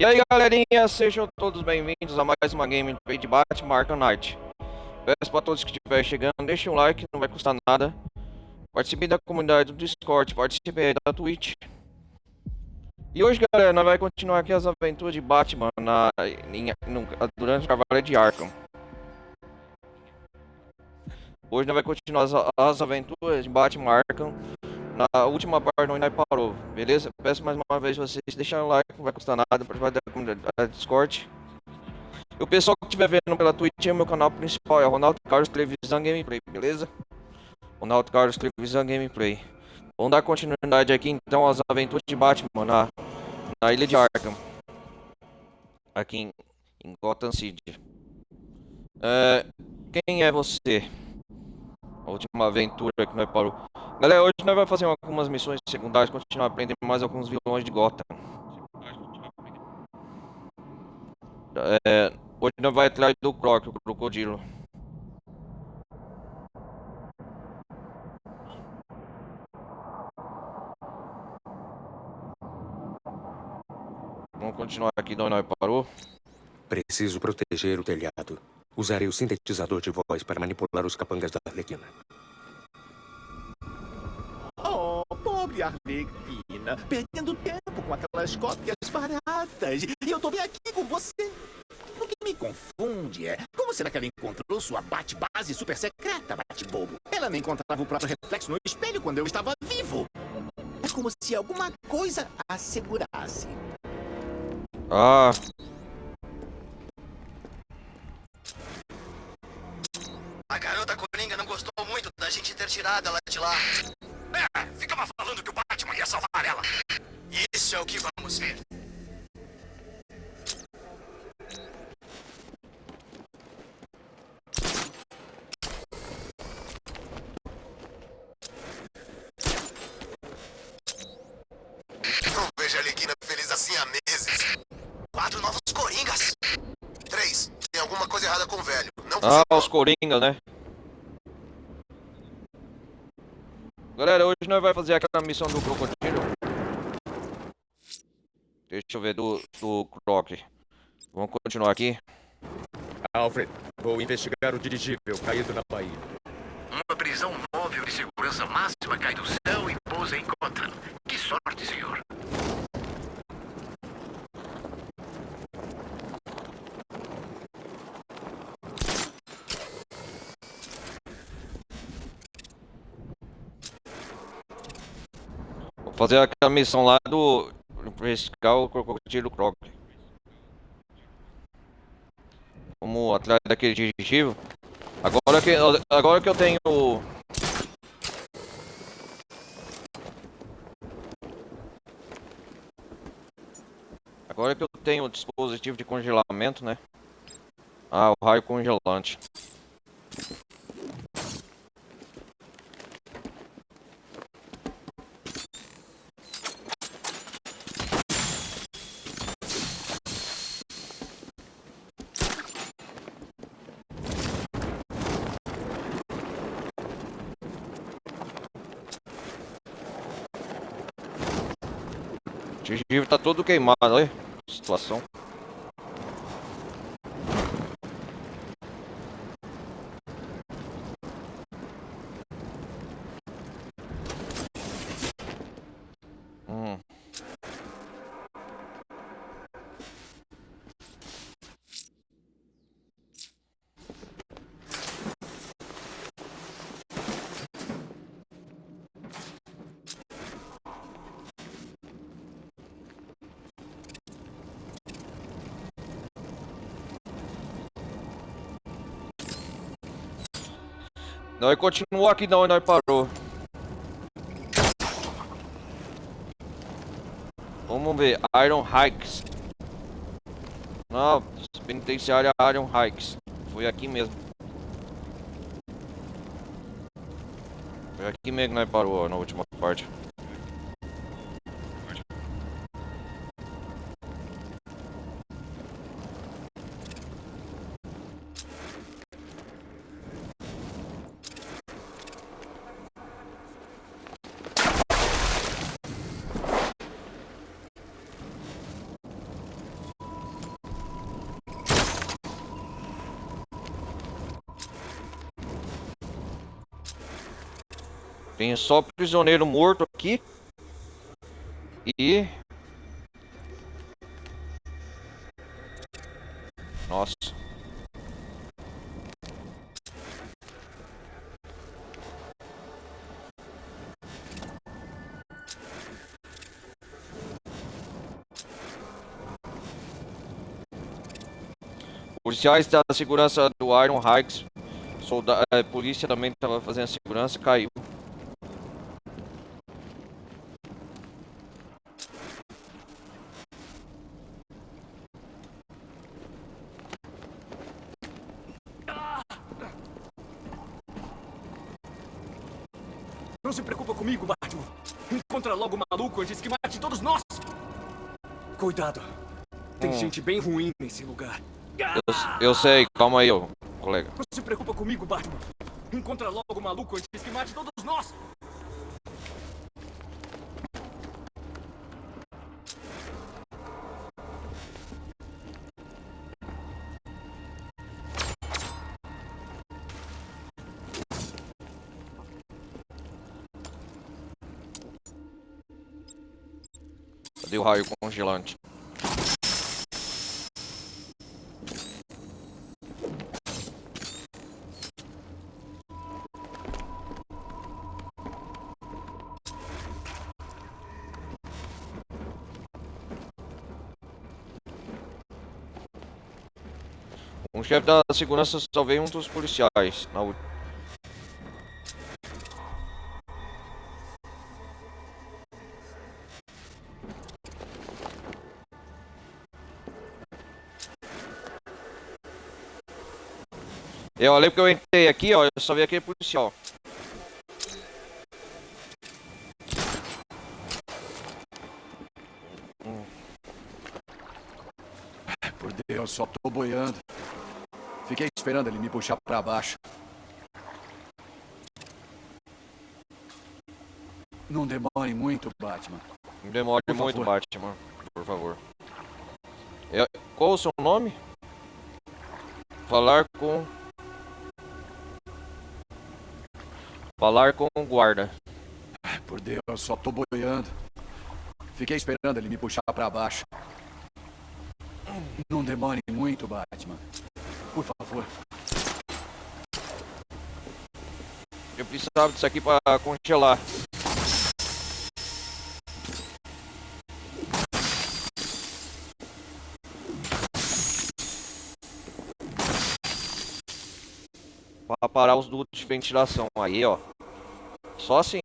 E aí galerinha, sejam todos bem-vindos a mais uma gameplay de Batman Arkham Knight. Peço para todos que estiverem chegando, deixem um like, não vai custar nada. Participe da comunidade do Discord, participe aí da Twitch. E hoje galera, nós vamos continuar aqui as aventuras de Batman durante o Cavaleiro de Arkham. Hoje nós vamos continuar as aventuras de Batman Arkham na última parte onde nós parou, beleza? Peço mais uma vez vocês deixarem o like, não vai custar nada, participar da comunidade do Discord. E o pessoal que estiver vendo pela Twitch, é o meu canal principal, é Ronaldo Carlos Televisão Gameplay, beleza? Ronaldo Carlos Televisão Gameplay. Vamos dar continuidade aqui então às aventuras de Batman na Ilha de Arkham. Aqui em Gotham City. Quem é você? A última aventura que nós parou. Galera, hoje nós vamos fazer algumas missões secundárias, continuar aprendendo mais alguns vilões de Gotham. Hoje nós vamos atrás do Croc, o crocodilo. Vamos continuar aqui de onde nós parou. Preciso proteger o telhado. Usarei o sintetizador de voz para manipular os capangas da Arlequina. Oh, pobre Arlequina, perdendo tempo com aquelas cópias baratas. E eu tô bem aqui com você. O que me confunde é como será que ela encontrou sua bate-base super secreta, bate-bobo? Ela não encontrava o próprio reflexo no espelho quando eu estava vivo. É como se alguma coisa a segurasse. Ah. A garota Coringa não gostou muito da gente ter tirado ela de lá. Ficava falando que o Batman ia salvar ela. Isso é o que vamos ver. Não vejo a Arlequina feliz assim há meses. 4 novos Coringas. 3. Tem alguma coisa errada com o velho. Não Os Coringas, né? Galera, hoje nós vamos fazer aquela missão do crocodilo. Deixa eu ver, do Croc. Vamos continuar aqui. Alfred, vou investigar o dirigível caído na Bahia. Uma prisão móvel de segurança máxima cai do céu e pousa em Gotham. Que sorte, senhor. Vou fazer aquela missão lá do investigar o crocodilo Croc. Vamos atrás daquele dirigível. Agora que eu tenho o dispositivo de congelamento, né? O raio congelante. O dirigível tá todo queimado, olha a situação. Nós continuamos aqui de onde nós parou. Vamos ver, Iron Heights. Não, penitenciária Iron Heights. Foi aqui mesmo. Foi aqui mesmo que nós parou, ó, na última parte. Tem só prisioneiro morto aqui. E... Nossa. Policiais da segurança do Iron Heights. Polícia também estava fazendo segurança, caiu. Não se preocupa comigo, Batman. Encontra logo o maluco antes que mate todos nós. Cuidado. Tem gente bem ruim nesse lugar. Eu sei, calma aí, colega. Não se preocupa comigo, Batman. Encontra logo o maluco antes que mate todos nós. Cadê o raio congelante? Um chefe da segurança salvei um dos policiais na última. Eu olhei porque eu entrei aqui, ó, eu só vi aquele policial. Por Deus, só tô boiando. Fiquei esperando ele me puxar pra baixo. Não demore muito, Batman. Não demore Por muito, favor. Batman, por favor. Qual o seu nome? Falar com o guarda. Por Deus, só tô boiando. Fiquei esperando ele me puxar pra baixo. Não demore muito, Batman. Por favor. Eu precisava disso aqui pra congelar. Pra parar os dutos de ventilação aí, ó. Só assim.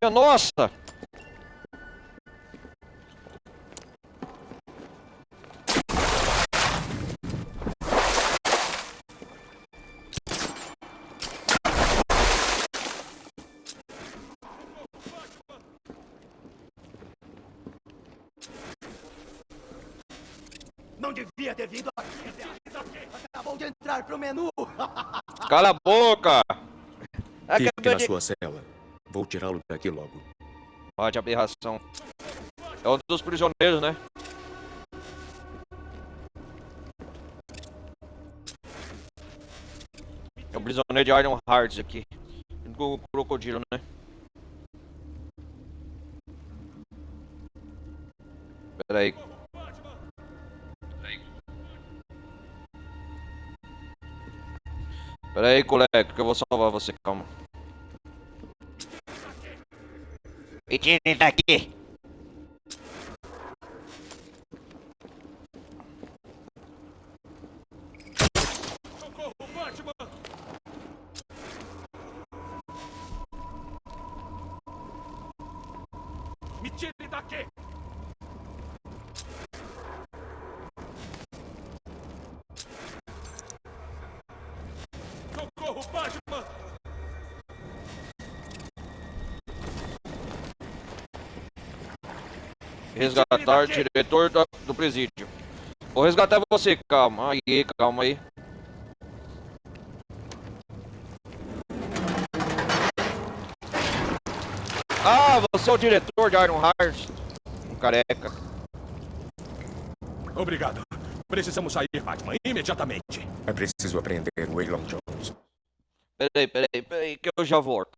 Minha nossa! Não devia ter vindo aqui. Acabou de entrar pro menu. Cala a boca! Fique na sua cela. Vou tirá-lo daqui logo. Ó, de aberração. É um dos prisioneiros, né? É o prisioneiro de Iron Hearts aqui. Com o crocodilo, né? Pera aí. Pera aí, colega, que eu vou salvar você, calma. Me tirem daqui! Socorro, Batman! Me tire daqui! Socorro, Batman! Resgatar diretor do presídio. Vou resgatar você, calma aí, calma aí. Ah, você é o diretor de Iron Hearts. Um careca. Obrigado. Precisamos sair, Batman, imediatamente. É preciso apreender o Waylon Jones. Peraí, que eu já volto.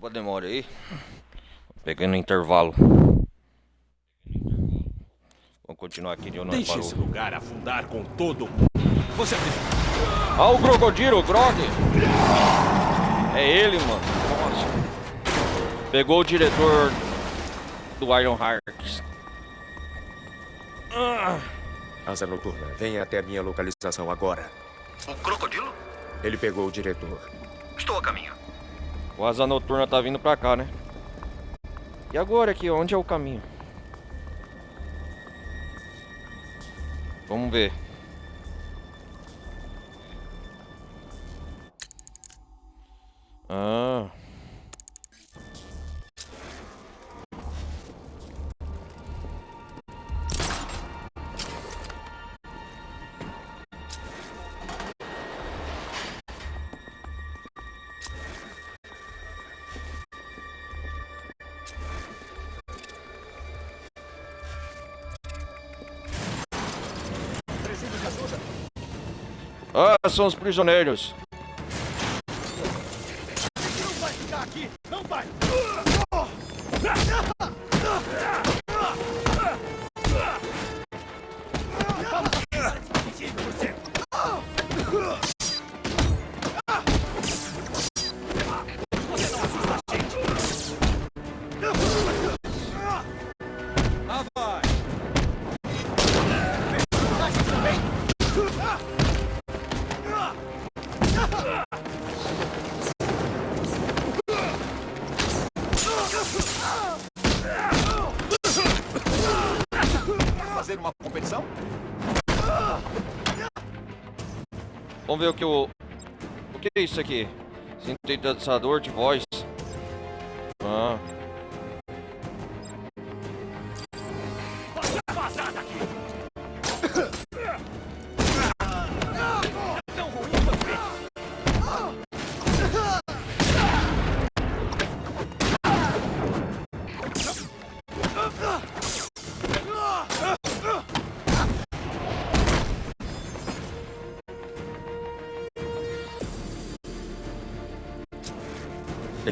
Desculpa a demora aí. Peguei no intervalo. Vamos continuar aqui de onde nós Deixe parou. esse lugar afundar com todo mundo. Você acredita? Ah, o Crocodilo, o Grog! É ele, mano. Nossa. Pegou o diretor do Iron Hearts. Asa Noturna, venha até a minha localização agora. O crocodilo? Ele pegou o diretor. Estou a caminho. O Asa Noturna tá vindo pra cá, né? E agora aqui, onde é o caminho? Vamos ver. Ah. Ah, são os prisioneiros. Não vai ficar aqui! Não vai! Lá vai! Fazer uma competição? Vamos ver o que o que é isso aqui? Sintetizador de voz. Ah. Vazar daqui! Tão ruim você!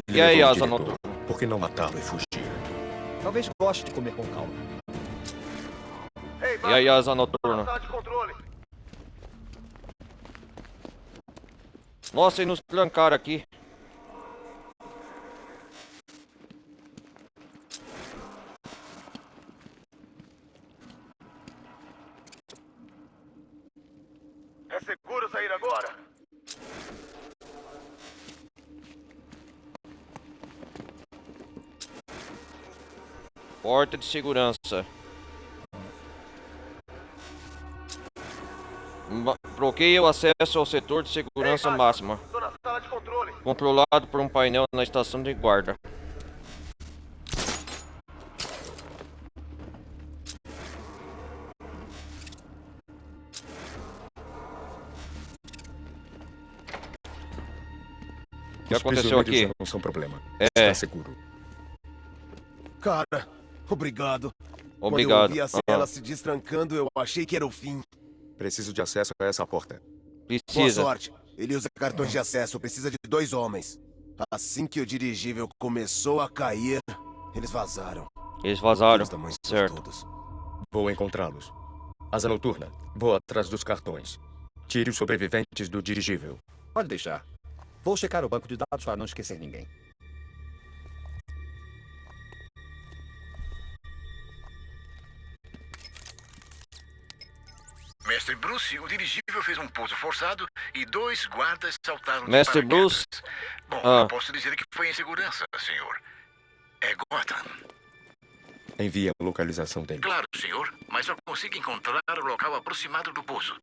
Ele E aí, levou o Asa diretor. Noturna? Por que não matá-lo e fugir? Talvez goste de comer com calma. E aí, Asa Noturna? Nossa, e nos trancaram aqui. É seguro sair agora? Porta de segurança. Bloqueia o acesso ao setor de segurança máxima. Tô na sala de controle. Controlado por um painel na estação de guarda. O que Os aconteceu prisioneiros aqui? não são problema. É. Está seguro. Cara, obrigado. Obrigado. Quando eu vi a cela se destrancando, eu achei que era o fim. Preciso de acesso a essa porta. Boa Precisa. sorte. Ele usa cartões de acesso, precisa de 2 homens. Assim que o dirigível começou a cair, eles vazaram. Eles vazaram. Os tamanhos Certo. todos. Vou encontrá-los. Asa Noturna, vou atrás dos cartões. Tire os sobreviventes do dirigível. Pode deixar. Vou checar o banco de dados para não esquecer ninguém. Mestre Bruce, o dirigível fez um pouso forçado e 2 guardas saltaram de Mestre paraquedas. Bruce? Bom, Ah. eu posso dizer que foi em segurança, senhor. É Gotham. Envie a localização dele. Claro, senhor, mas só consigo encontrar o local aproximado do pouso.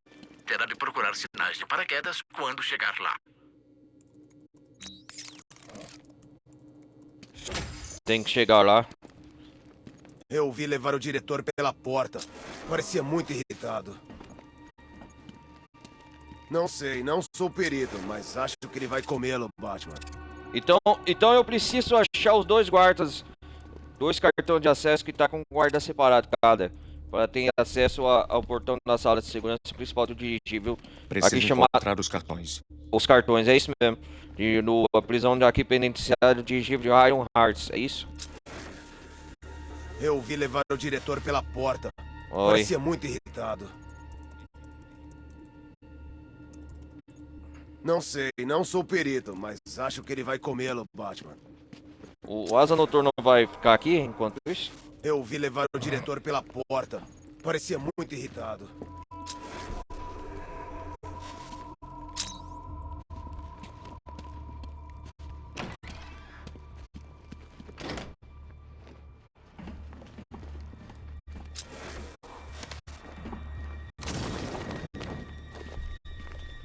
Terá de procurar sinais de paraquedas quando chegar lá. Tem que chegar lá. Eu vi levar o diretor pela porta. Parecia muito irritado. Não sei, não sou perito, mas acho que ele vai comê-lo, Batman. Então eu preciso achar os 2 guardas. 2 cartões de acesso que tá com guarda separado cada. para ter acesso ao portão da sala de segurança principal do dirigível. Preciso Aqui chamado encontrar os cartões. os cartões, é isso mesmo. A prisão de aqui penitenciária do dirigível de Iron Hearts, é isso? Eu vi levar o diretor pela porta. Oi. Parecia muito irritado. Não sei, não sou perito, mas acho que ele vai comê-lo, Batman. O Asa Noturno vai ficar aqui enquanto isso? Eu vi levar o diretor pela porta. Parecia muito irritado.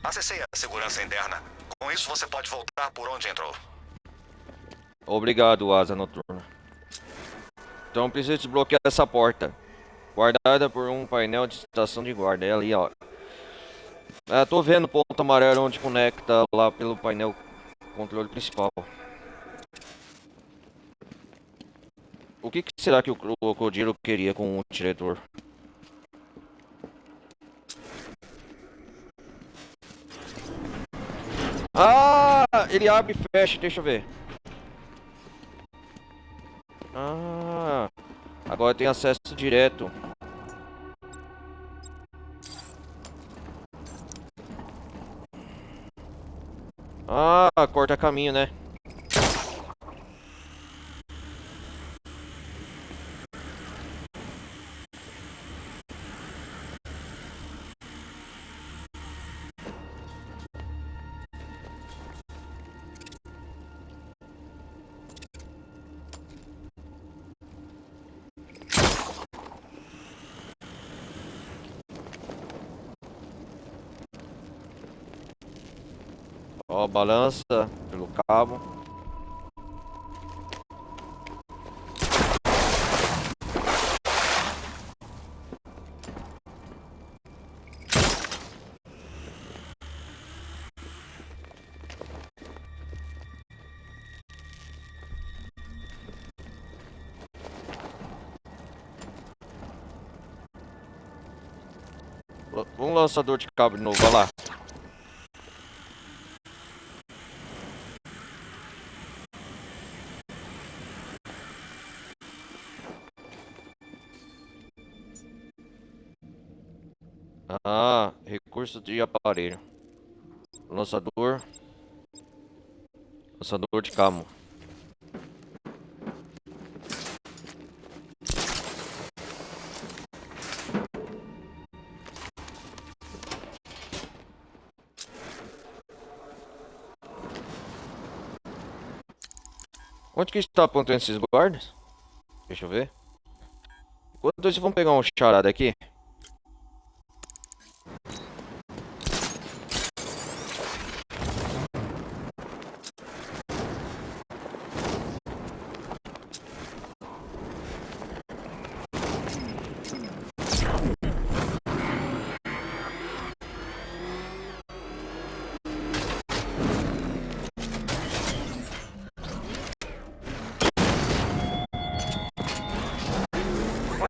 Acessei a segurança interna. Com isso, você pode voltar por onde entrou. Obrigado, Asa Noturna. Então preciso desbloquear essa porta. Guardada por um painel de estação de guarda. É ali, ó. Tô vendo o ponto amarelo onde conecta lá pelo painel controle principal. O que será que o Crocodilo queria com o diretor? Ah, ele abre e fecha, deixa eu ver. Ah, agora tem acesso direto. Ah, corta caminho, né? Ó, balança pelo cabo. Um lançador de cabo de novo, vai lá. Ah, recurso de aparelho. Lançador. Lançador de camo. Onde que está apontando esses guardas? Deixa eu ver. Enquanto isso, vamos pegar um charada aqui.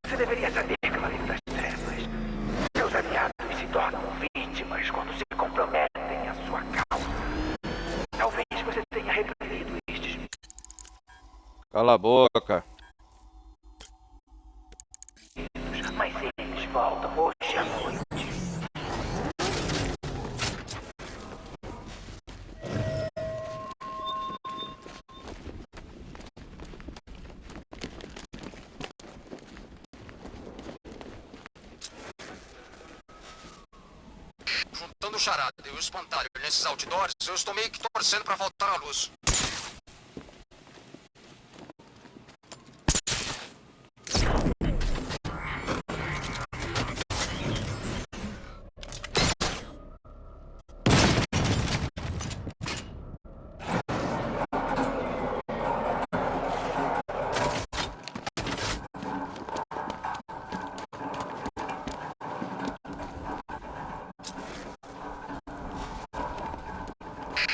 Você deveria saber, Cavaleiro das Trevas. Seus aliados se tornam vítimas quando se comprometem à sua causa. Talvez você tenha reprimido estes. Cala a boca. Mas eles voltam hoje à noite. Juntando o charada e o espantalho nesses outdoors, eu estou meio que torcendo pra voltar à luz.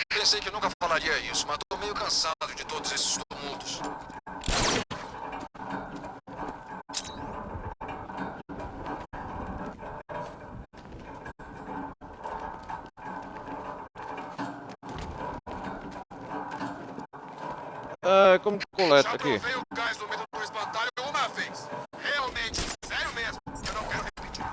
Pensei que nunca falaria isso, mas tô meio cansado de todos esses tumultos. Como que coleta aqui? Já provei o gás do medo do espantalho uma vez. Realmente, sério mesmo. Eu não quero repetir.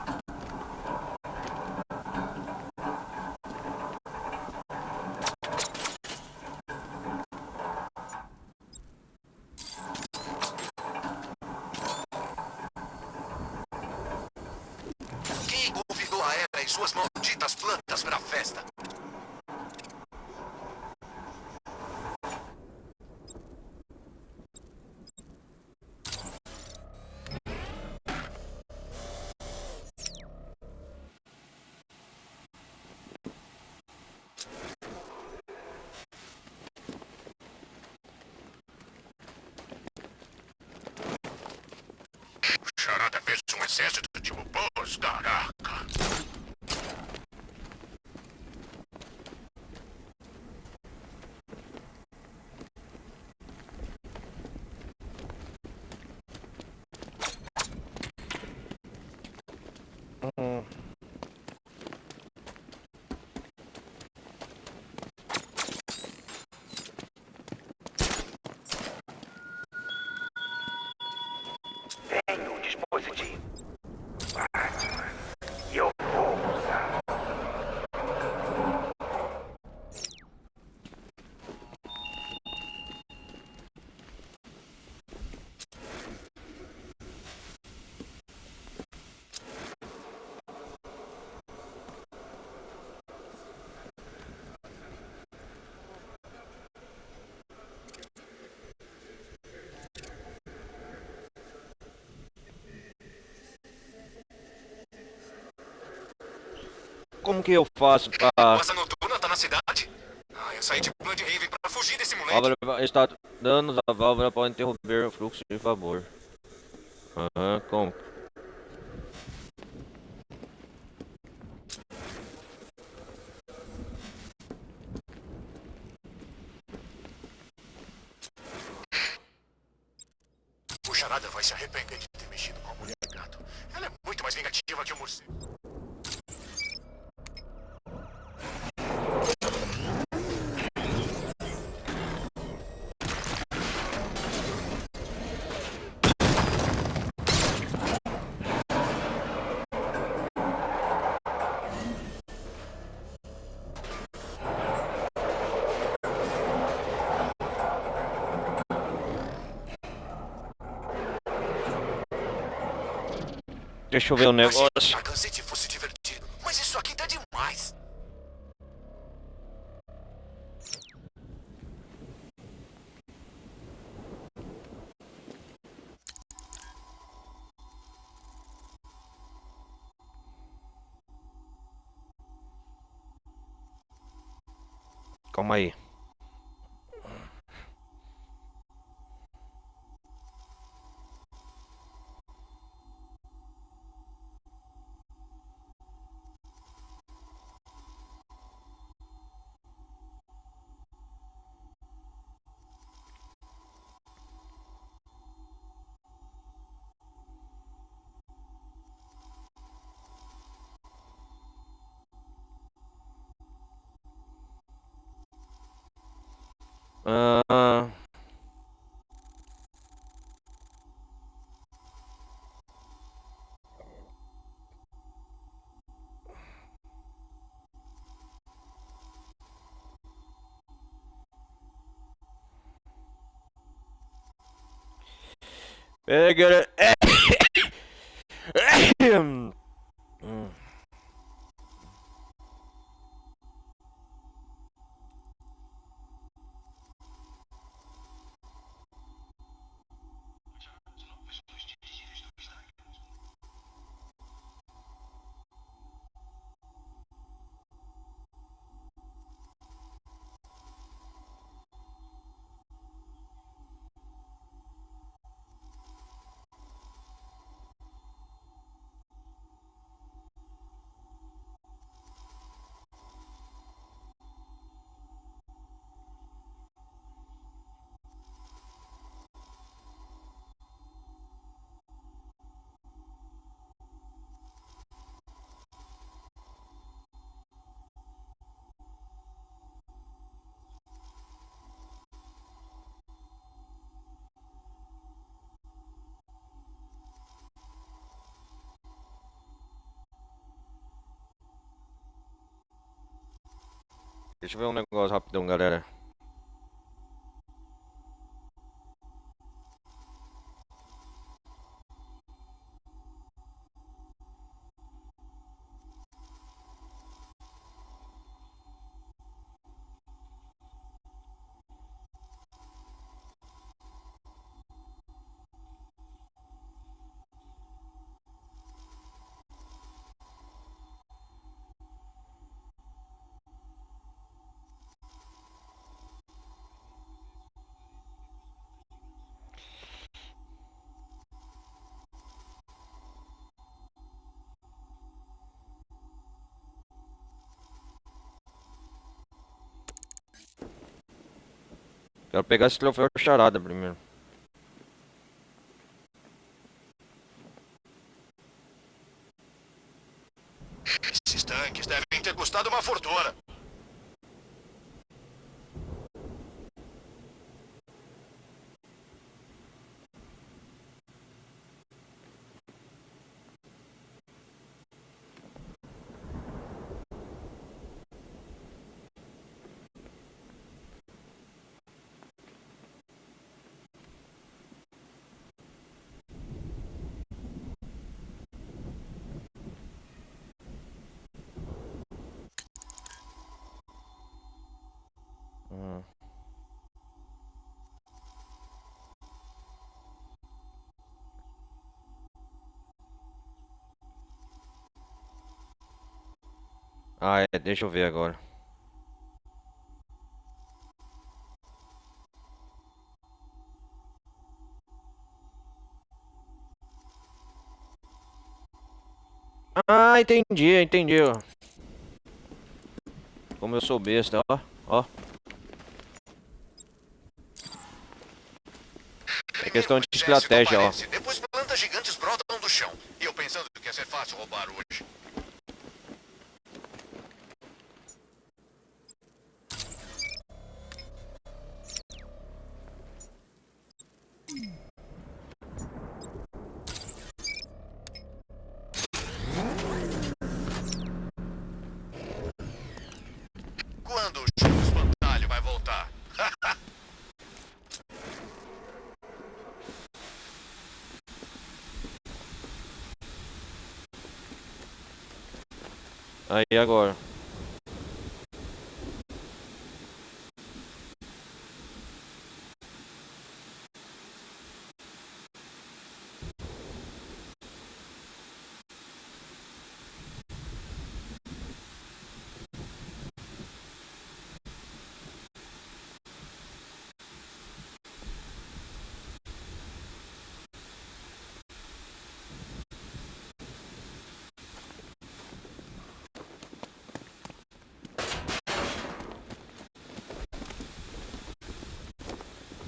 Quem convidou a Era e suas malditas plantas pra festa? O Charada fez um exército tipo Boss, caraca. Tenho um dispositivo. Batman. E eu vou usar. Como que eu faço pra... Asa noturna tá na cidade? Eu saí de Blood Haven pra fugir desse moleque. Válvula está danos a válvula pode interromper o fluxo de favor. Como? O Charada vai se arrepender de ter mexido com a mulher gato. Ela é muito mais vingativa que o morcego. Deixa eu ver o negócio. Arkham City fosse divertido, mas isso aqui tá demais. Calma aí. Ah, pega. Deixa eu ver um negócio rapidão, galera. Quero pegar esse troféu charada primeiro. Esses tanques devem ter custado uma fortuna. Ah, é, deixa eu ver agora. Ah, entendi, ó. Como eu sou besta, ó. É questão de estratégia, ó. Depois plantas gigantes brotam do chão. E eu pensando que ia ser fácil roubar hoje. Quando o show do espantalho vai voltar? Aí agora.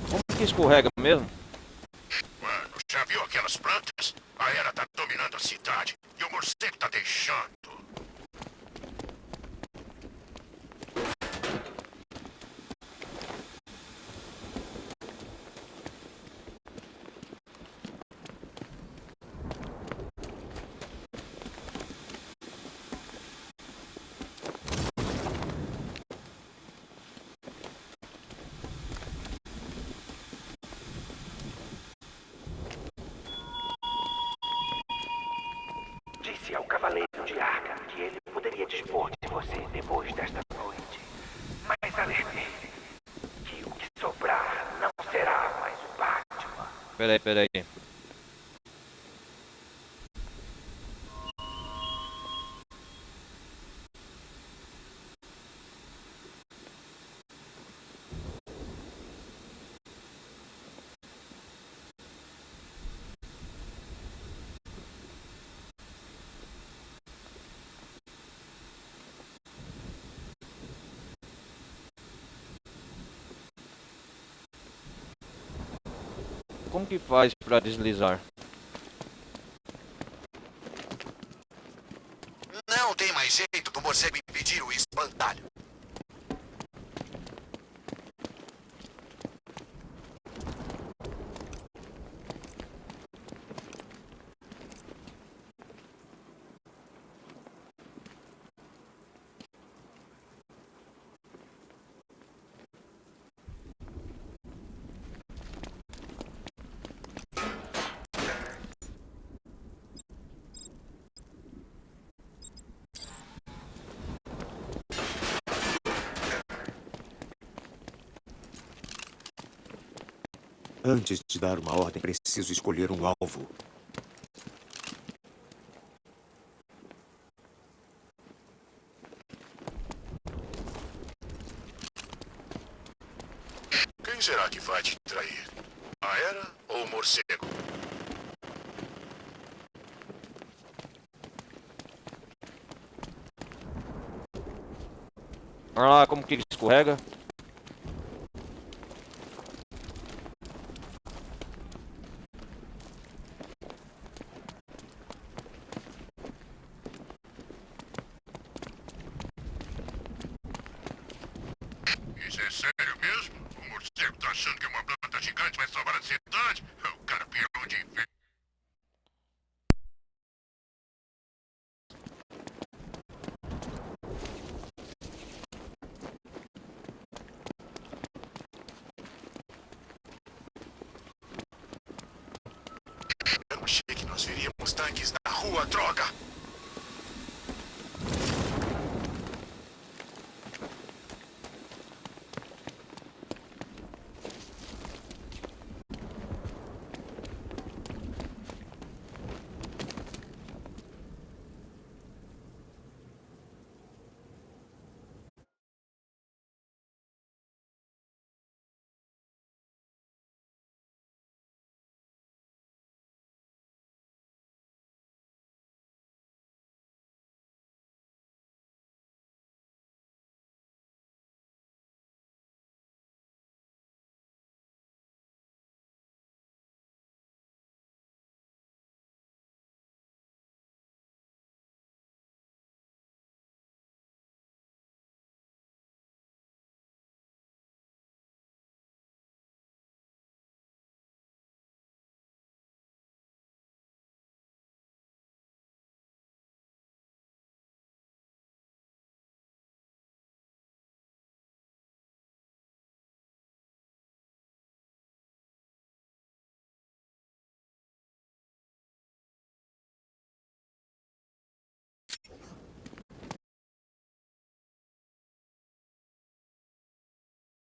Como que escorrega mesmo? Mano, já viu aquelas plantas? A Era tá dominando a cidade. E o morcego tá deixando. Disse ao Cavaleiro de Arkham que ele poderia dispor de você depois desta noite. Mas alertei que o que sobrar não será mais o Batman. Peraí. Como que faz pra deslizar? Não tem mais jeito do morcego impedir o espantalho. Antes de dar uma ordem, preciso escolher um alvo. Quem será que vai te trair? A Era ou o morcego? Olha lá como que ele escorrega. Isso é sério mesmo? O morcego tá achando que uma planta gigante vai salvar a cidade? O cara pirou de vez. Eu achei que nós veríamos tanques na rua, droga!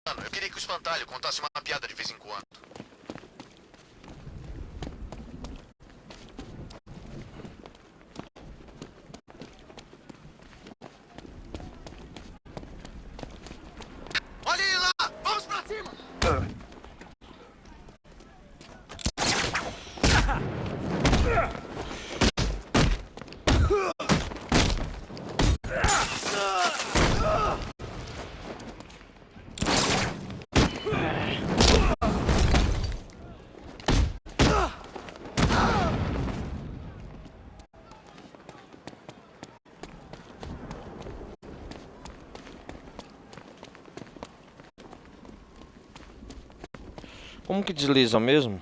Eu queria que o espantalho contasse uma piada de vez em quando. Olha ele lá! Vamos pra cima! Como que desliza mesmo?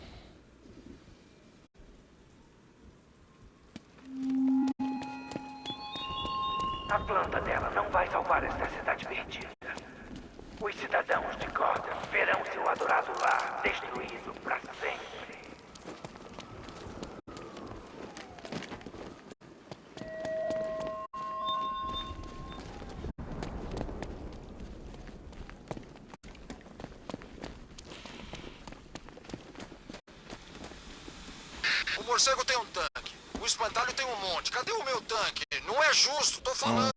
A planta dela não vai salvar esta cidade perdida. Os cidadãos de Gotham verão seu adorado lar destruído para sempre. O morcego tem um tanque. O espantalho tem um monte. Cadê o meu tanque? Não é justo, tô falando.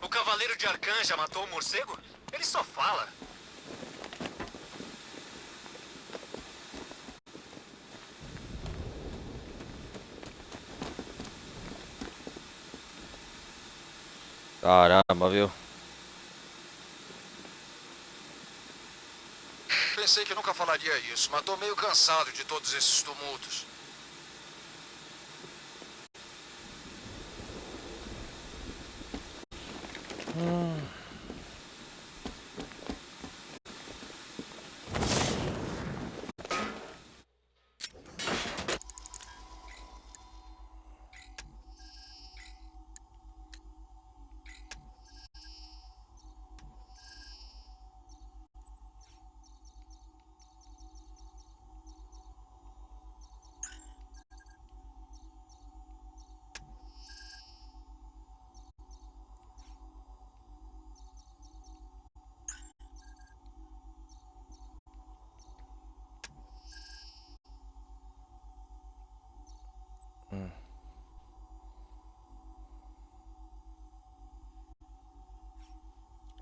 O Cavaleiro de Arcan já matou o morcego? Ele só fala. Caramba, viu? Pensei que nunca falaria isso, mas tô meio cansado de todos esses tumultos.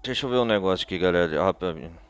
Deixa eu ver um negócio aqui, galera. Rapidinho.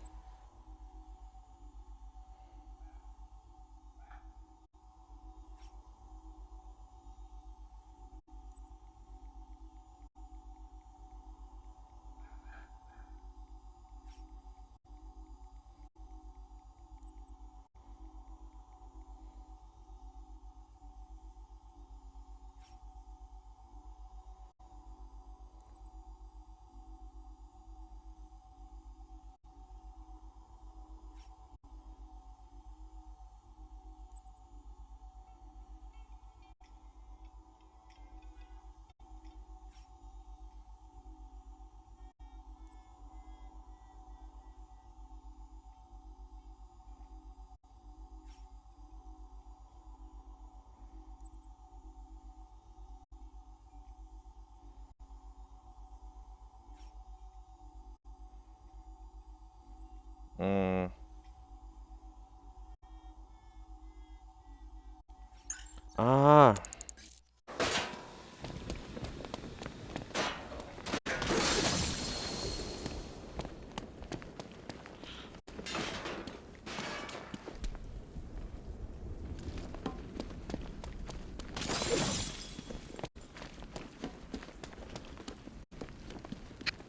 Ah.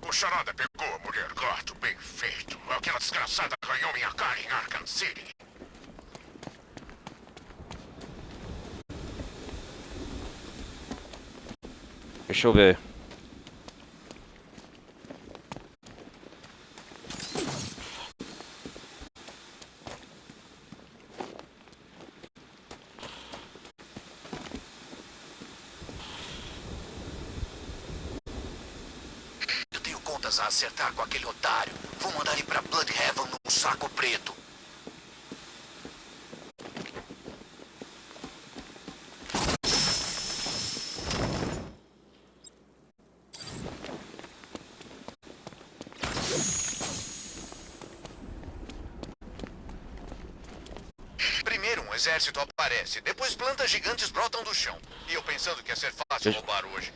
O charada pegou a mulher gato, bem feito. Aquela desgraçada ganhou minha cara em Arkham City. Deixa eu ver. Eu tenho contas a acertar com aquele otário. Vou mandar ele pra Bloodhaven num saco preto. Primeiro um exército aparece, depois plantas gigantes brotam do chão. E eu pensando que ia ser fácil roubar hoje.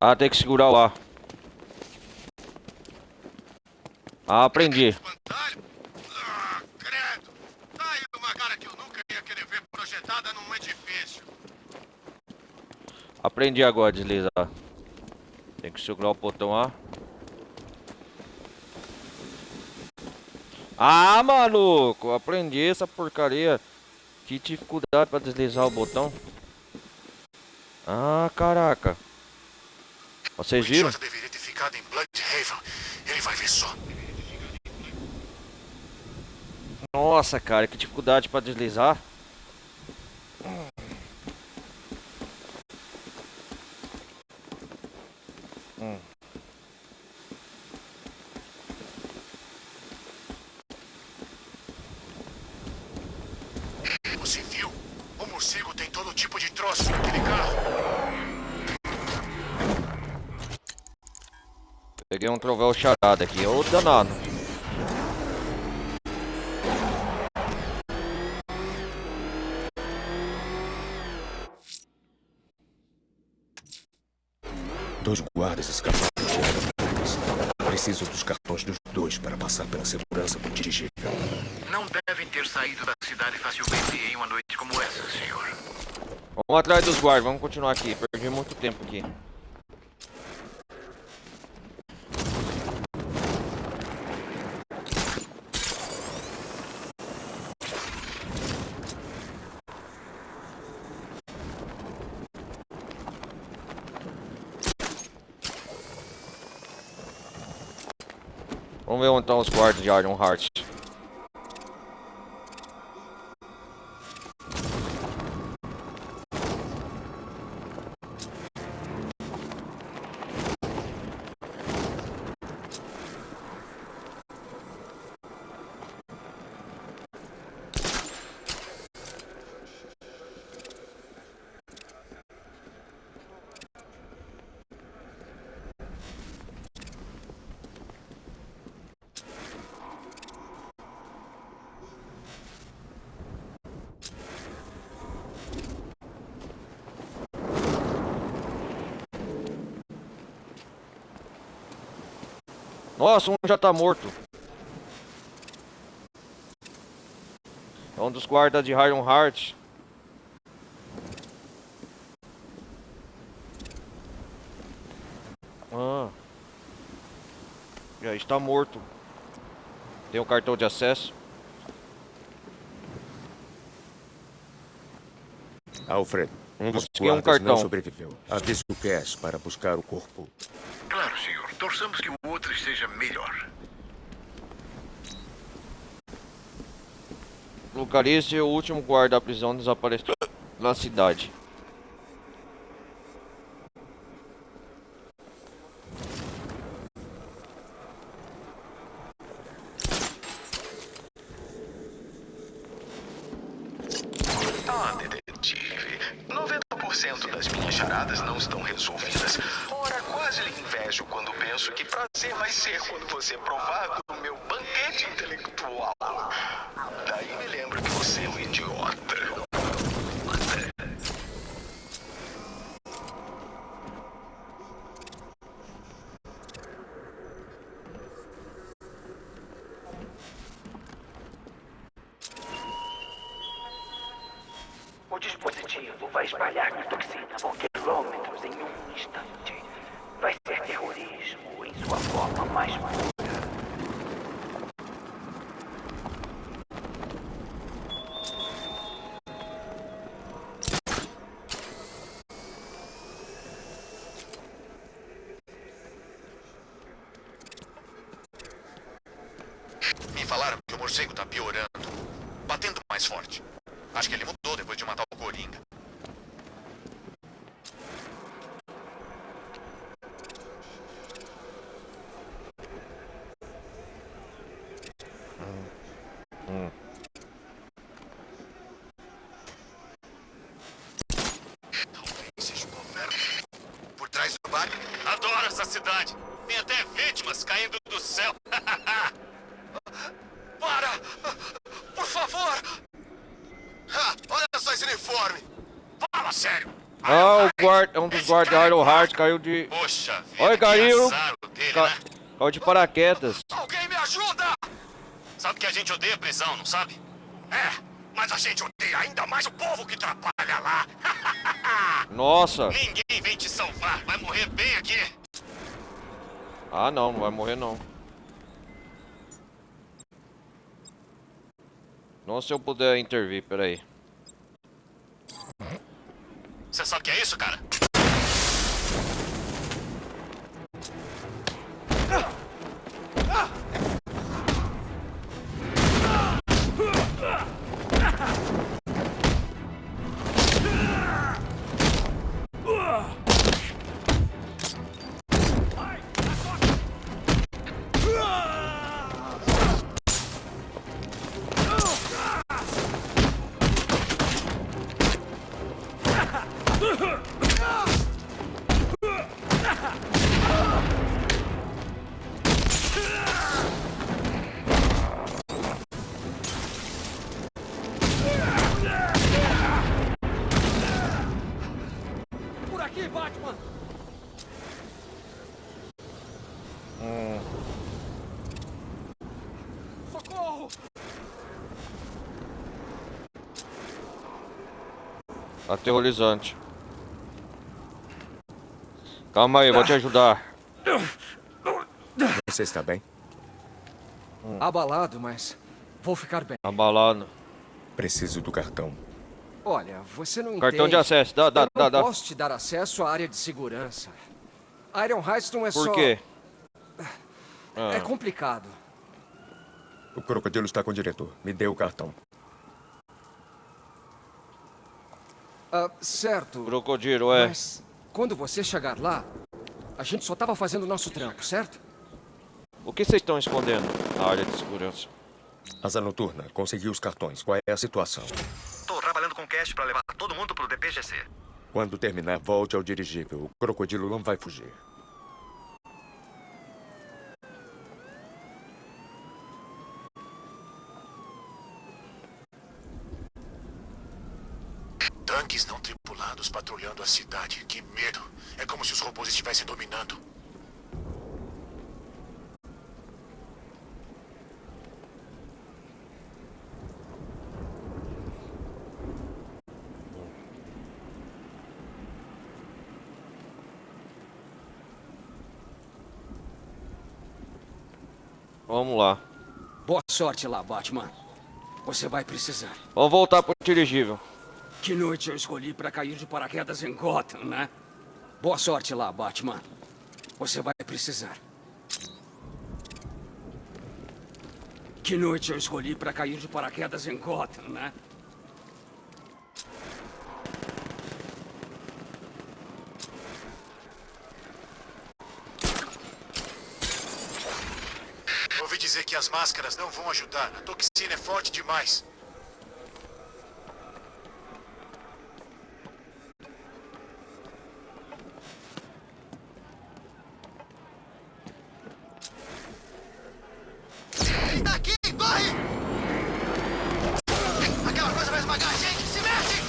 Ah, tem que segurar o A. Ah, aprendi. Espantalho? Ah, credo. Tá aí uma cara que eu nunca ia querer ver projetada num edifício. Aprendi agora a deslizar. Tem que segurar o botão A. Ah, maluco! Aprendi essa porcaria. Que dificuldade pra deslizar o botão. Ah, caraca. Vocês viram? O idiota deveria ter ficado em Bloodhaven. Ele vai ver só. Nossa, cara, que dificuldade pra deslizar. Você viu? O morcego tem todo tipo de troço naquele carro. Peguei um troféu charada aqui. Ô, danado. Dois guardas escaparam de Arkham. Preciso dos cartões dos dois para passar pela segurança do dirigível. Não devem ter saído da cidade facilmente em uma noite como essa, senhor. Vamos atrás dos guardas, vamos continuar aqui. Perdi muito tempo aqui. Vamos ver onde estão os guardas de Iron Heart. Nossa, um já tá morto. É um dos guardas de Ironheart. Ah. Já está morto. Tem um cartão de acesso. Alfred, um dos Consegui um guardas cartão. não sobreviveu. Avise o Cash para buscar o corpo. Claro, senhor. Torçamos que o outro esteja melhor. Localize o último guarda da prisão desapareceu na cidade. Ah, detetive. 90% das minhas charadas não estão resolvidas. Ora, quase lhe invejo quando penso que prazer vai ser quando você provar do meu banquete intelectual. Daí me lembro que você é um idiota. O dispositivo vai espalhar minha toxina por quilômetros em um instante. Vai ser terrorismo em sua forma mais pura. Me falaram que o morcego tá piorando. Batendo mais forte. Acho que ele mudou depois de matar o Coringa. Talvez seja o governo. Por trás do bar. Adoro essa cidade. Tem até vítimas caindo do céu. Para! Por favor! Ah, olha só esse uniforme! Fala sério! Ah, o guarda, é um dos guardas de Ironheart, caiu de... Poxa vida, Olha, caiu... que azar o dele, né? Caiu de paraquedas. Alguém me ajuda! Sabe que a gente odeia prisão, não sabe? É, mas a gente odeia ainda mais o povo que trabalha lá. Nossa. Ninguém vem te salvar, vai morrer bem aqui. Ah, não vai morrer não. Não, se eu puder intervir, peraí. Você sabe o que é isso, cara? Por aqui, Batman! Socorro! Aterrorizante. Calma aí, vou te ajudar. Você está bem? Abalado, mas vou ficar bem. Abalado. Preciso do cartão. Olha, você não Cartão entende. de acesso, dá. Eu não posso te dar acesso à área de segurança. Ironheart não é só... Por quê? É complicado. O crocodilo está com o diretor. Me dê o cartão. Certo. Crocodilo, é. Mas quando você chegar lá, a gente só tava fazendo o nosso trampo, certo? O que vocês estão escondendo na área de segurança? Asa Noturna, consegui os cartões. Qual é a situação? Tô trabalhando com cash pra levar todo mundo pro DPGC. Quando terminar, volte ao dirigível. O crocodilo não vai fugir. Tanques não tripulados patrulhando a cidade. Que medo. É como se os robôs estivessem dominando. Vamos lá. Boa sorte lá, Batman. Você vai precisar. Vamos voltar pro dirigível. Que noite eu escolhi para cair de paraquedas em Gotham, né? Boa sorte lá, Batman. Você vai precisar. Que noite eu escolhi para cair de paraquedas em Gotham, né? Ouvi dizer que as máscaras não vão ajudar. A toxina é forte demais. Daqui, corre! Aquela coisa vai esmagar a gente! Se mexe!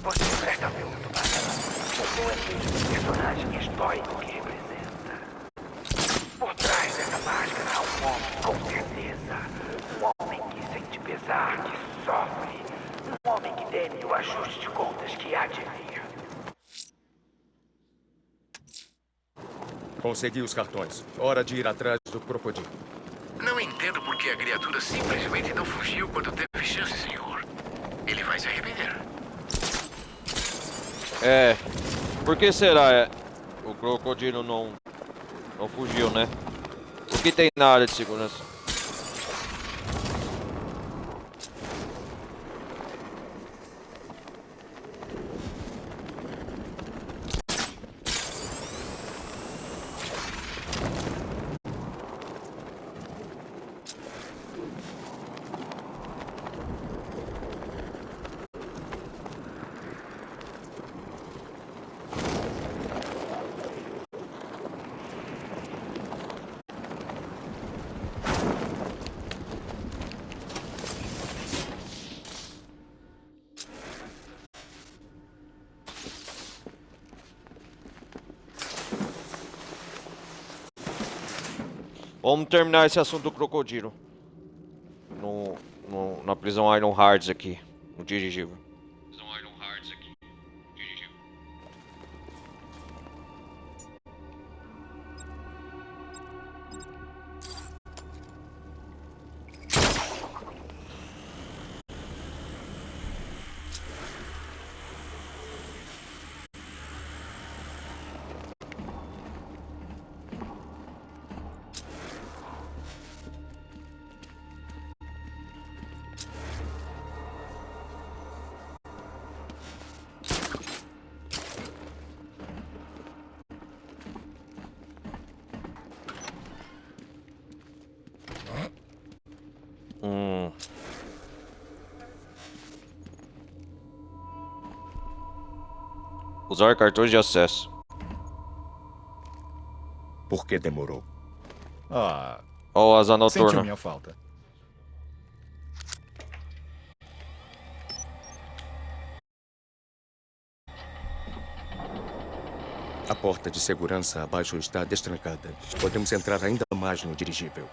Você presta muito, Batman. Não é mesmo o personagem histórico que representa. Por trás dessa máscara há um homem, com certeza. Um homem que sente pesar, que sofre. Um homem que teme o ajuste de contas que há de vir. Consegui os cartões. Hora de ir atrás do crocodilo. Não entendo por que a criatura simplesmente não fugiu quando teve chance, senhor. Ele vai se arrepender. É. Por que será o crocodilo não fugiu, né? O que tem na área de segurança? Vamos terminar esse assunto do crocodilo. Na prisão Iron Hearts aqui. No dirigível. Prisão Iron Hearts aqui. Dirigível. Usar cartões de acesso. Por que demorou? Ah, Ó, asa sentiu noturna. minha falta. A porta de segurança abaixo está destrancada. Podemos entrar ainda mais no dirigível.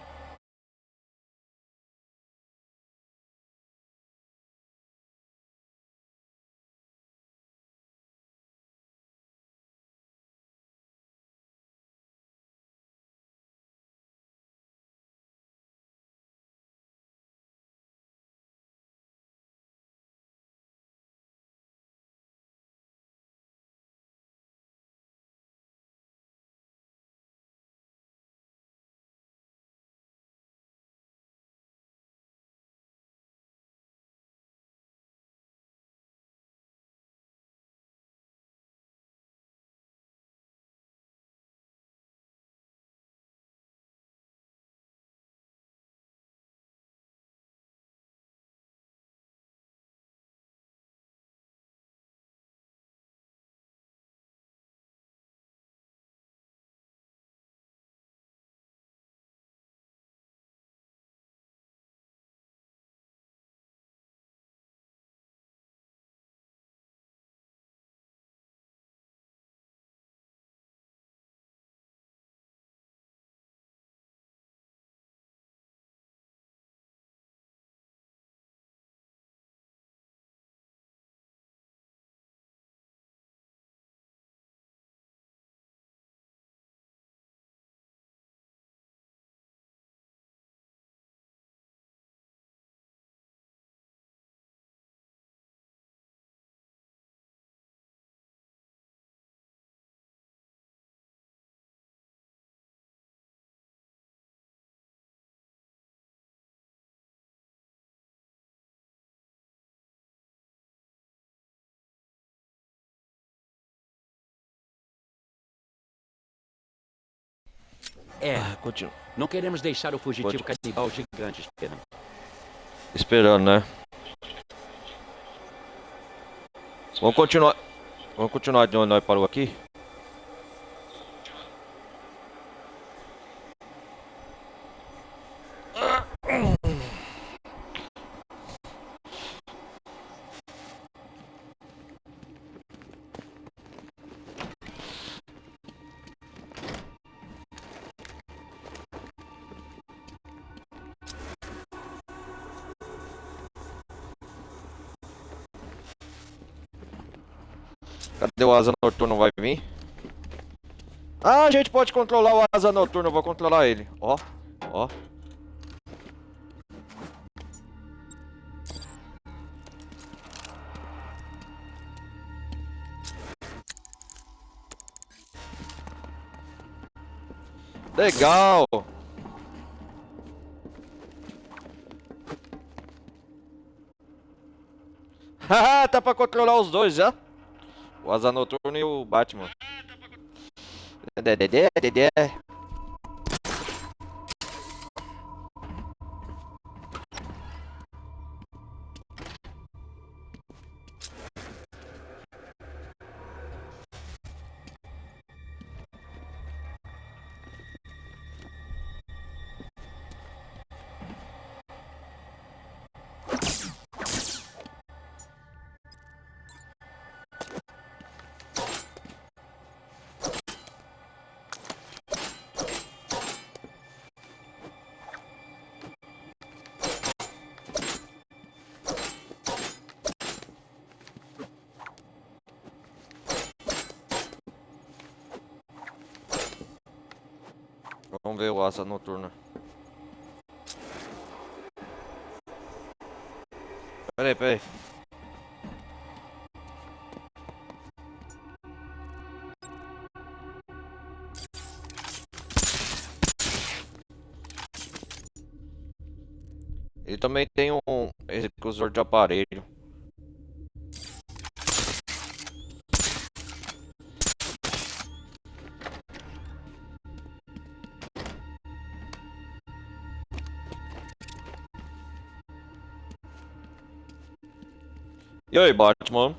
Continua. Não queremos deixar o fugitivo canibal gigante esperando. Esperando, né? Vamos continuar. Vamos continuar de onde nós parou aqui. Cadê o asa noturno? Vai vir? Ah, a gente pode controlar o asa noturno. Eu vou controlar ele. Ó, ó. Legal. Haha, tá pra controlar os dois já. O asa noturno e o Batman. Dedé. Vamos ver o asa noturno. Peraí. Ele também tem um executor de aparelho. E aí, Batman?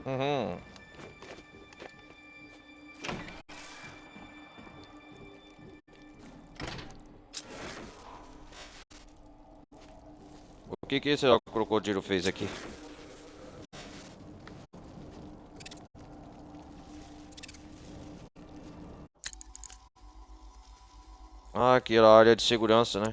Uhum. O que esse crocodilo fez aqui? Ah, aqui era a área de segurança, né?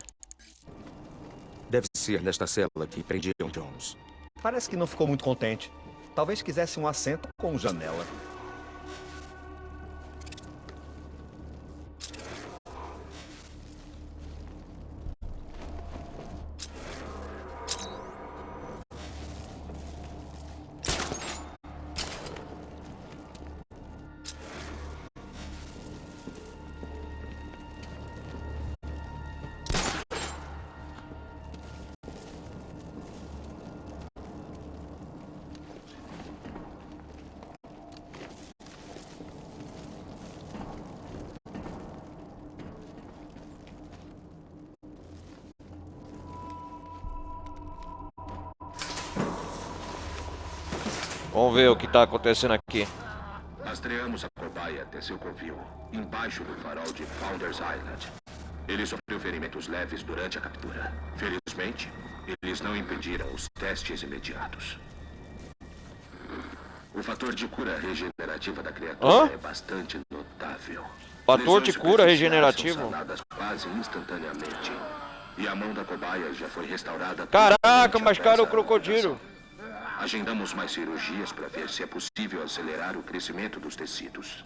Deve ser nesta cela que prendiam Jones. Parece que não ficou muito contente. Talvez quisesse um assento com janela. Vamos ver o que tá acontecendo aqui. Rastreamos a cobaia até seu covil, embaixo do farol de Founders Island. Ele sofreu ferimentos leves durante a captura. Felizmente, eles não impediram os testes imediatos. O fator de cura regenerativa da criatura é bastante notável. Fator de cura regenerativo? São sanadas quase instantaneamente. E a mão da cobaia já foi restaurada. Caraca, mas cara, o após a crocodilo. amputação. Agendamos mais cirurgias para ver se é possível acelerar o crescimento dos tecidos.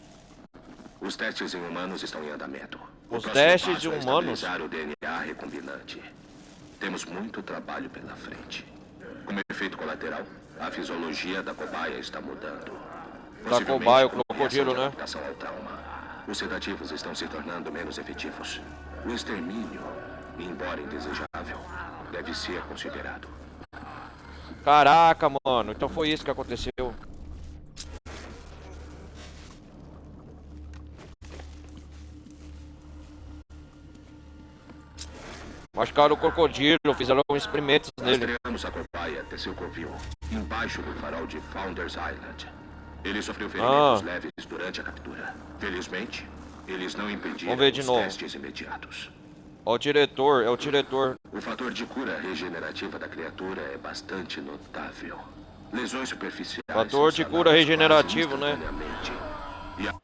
Os testes em humanos estão em andamento. Os testes em é humanos? estabilizar o DNA recombinante. Temos muito trabalho pela frente. Como efeito colateral, a fisiologia da cobaia está mudando. Da cobaia, o Possivelmente, crocodilo, reação de né? adaptação ao trauma. Os sedativos estão se tornando menos efetivos. O extermínio, embora indesejável, deve ser considerado. Caraca, mano. Então foi isso que aconteceu. Machucaram o crocodilo, fizeram experimentos nele. Rastreamos a cobaia até seu covil, embaixo do farol de Founders Island. Ele sofreu ferimentos leves durante a captura. Felizmente, eles não impediram Vamos ver de os novo. testes imediatos. Ó, o diretor, é o diretor. O fator de cura regenerativa da criatura é bastante notável. Lesões superficiais. Fator de são cura sanadas regenerativo, quase né? instantaneamente. E a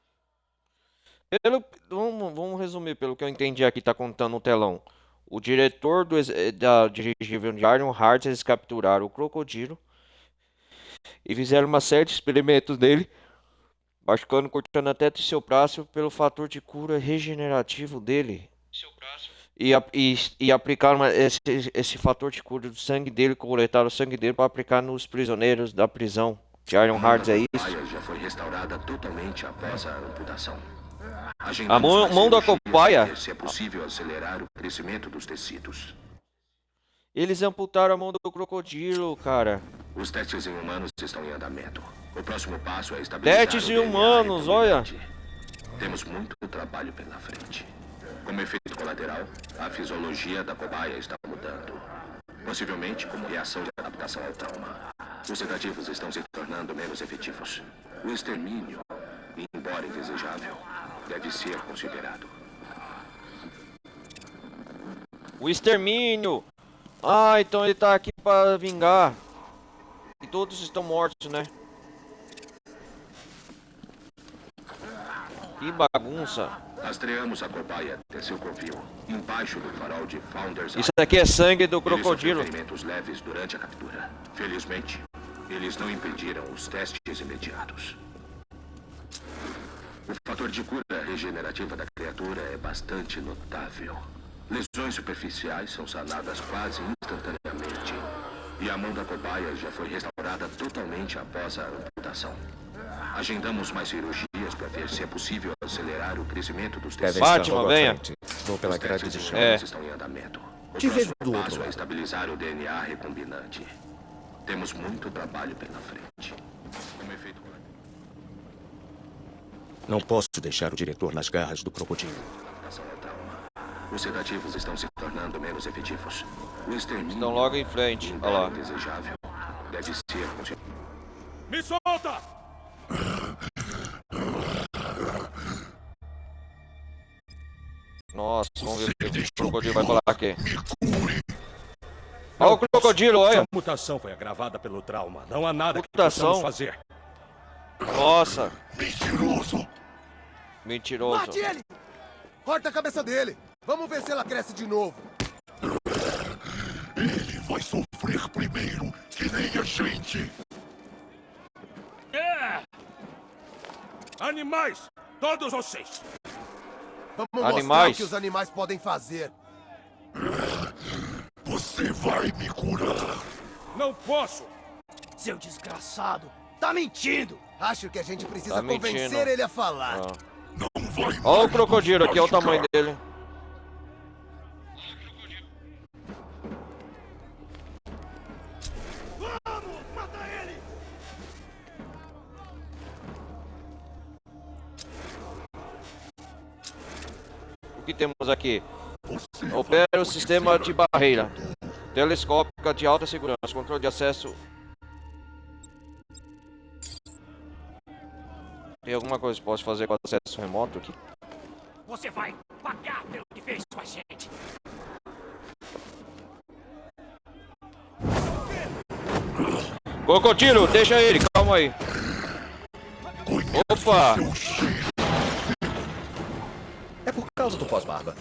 Vamos resumir pelo que eu entendi aqui, tá contando no telão. O diretor da dirigível de Iron Heart, eles capturaram o crocodilo e fizeram uma série de experimentos nele, machucando, cortando até seu braço pelo fator de cura regenerativo dele. E aplicaram esse fator de cura do sangue dele, coletaram o sangue dele para aplicar nos prisioneiros da prisão de Iron Heart, é isso? cobaia já foi restaurada totalmente após a amputação. A mão da cobaia? Se é possível acelerar o crescimento dos tecidos. Eles amputaram a mão do crocodilo, cara. Os testes em humanos estão em andamento. O próximo passo é estabelecer Testes em humanos, olha. Temos muito trabalho pela frente. Como efeito colateral, a fisiologia da cobaia está mudando. Possivelmente como reação de adaptação ao trauma. Os sedativos estão se tornando menos efetivos. O extermínio, embora indesejável, deve ser considerado. O extermínio! Ah, então ele tá aqui para vingar. E todos estão mortos, né? Que bagunça. Rastreamos a cobaia até seu covil, embaixo do farol de Founders Isso daqui é sangue do Ele sofreu crocodilo. ferimentos leves durante a captura. Felizmente, eles não impediram os testes imediatos. O fator de cura regenerativa da criatura é bastante notável. Lesões superficiais são sanadas quase instantaneamente. E a mão da cobaia já foi restaurada totalmente após a amputação. Agendamos mais cirurgias para ver se é possível acelerar o crescimento dos Devem tecidos. estar logo à frente. Vou pela Os grade testes de em chão. humanos estão em andamento. O Te vejo próximo do outro passo é lado. estabilizar o DNA recombinante. Temos muito trabalho pela frente. Como efeito Não posso deixar o diretor nas garras do crocodilo. adaptação ao trauma. Os sedativos estão se tornando menos efetivos. O extermínio, Estão logo em frente. Olha lá. indesejável, deve ser considerado. Me solta! Nossa, vamos ver o que o crocodilo vai falar aqui. Olha o crocodilo, olha. A mutação foi agravada pelo trauma. Não há nada que Mutação? possamos fazer. Nossa. Mentiroso! Mentiroso. Mate ele! Corta a cabeça dele! Vamos ver se ela cresce de novo. Ele vai sofrer primeiro, que nem a gente. Animais! Todos vocês! Vamos mostrar Animais. o que os animais podem fazer. Você vai me curar. Não posso! Seu desgraçado, tá mentindo! Acho que a gente precisa Tá convencer mentindo. ele a falar. Não vai Olha o crocodilo aqui, olha o tamanho dele. Vamos, mata ele! O que temos aqui? Opera o sistema de barreira. Telescópica de alta segurança. Controle de acesso. Tem alguma coisa que posso fazer com acesso remoto aqui? Você vai pagar pelo que fez com a gente! Crocodilo, deixa ele, calma aí. Opa! É por causa do pós-barba.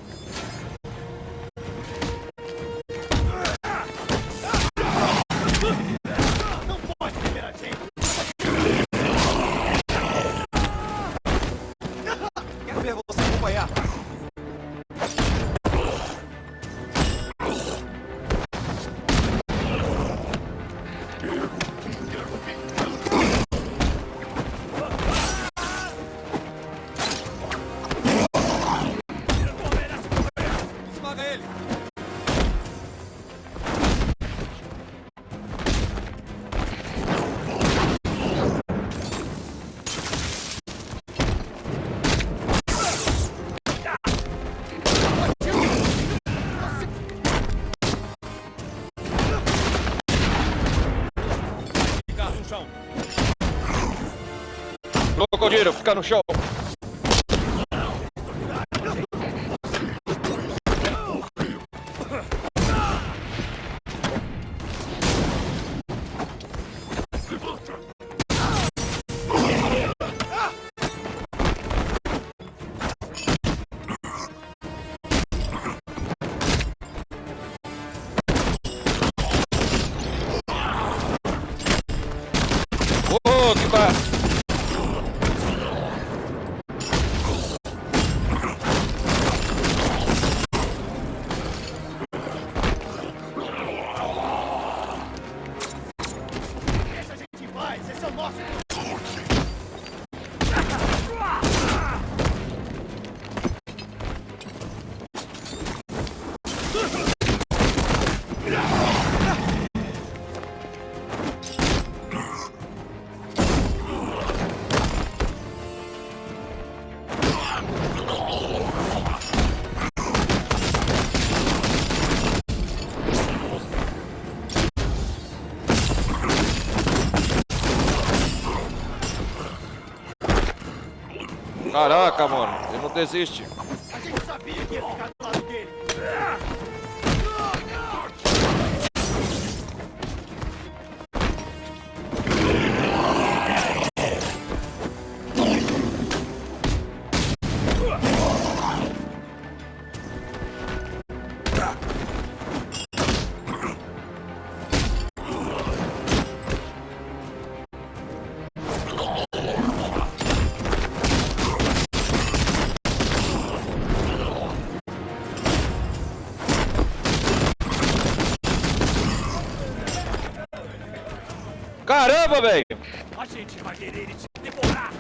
chão. Crocodilo, fica no chão. Oh, que ba... Deixa a gente em paz, esse é o nosso. Caraca, mano, ele não desiste. A gente sabia que ia ficar do lado dele. Caramba, velho! A gente vai querer te devorar.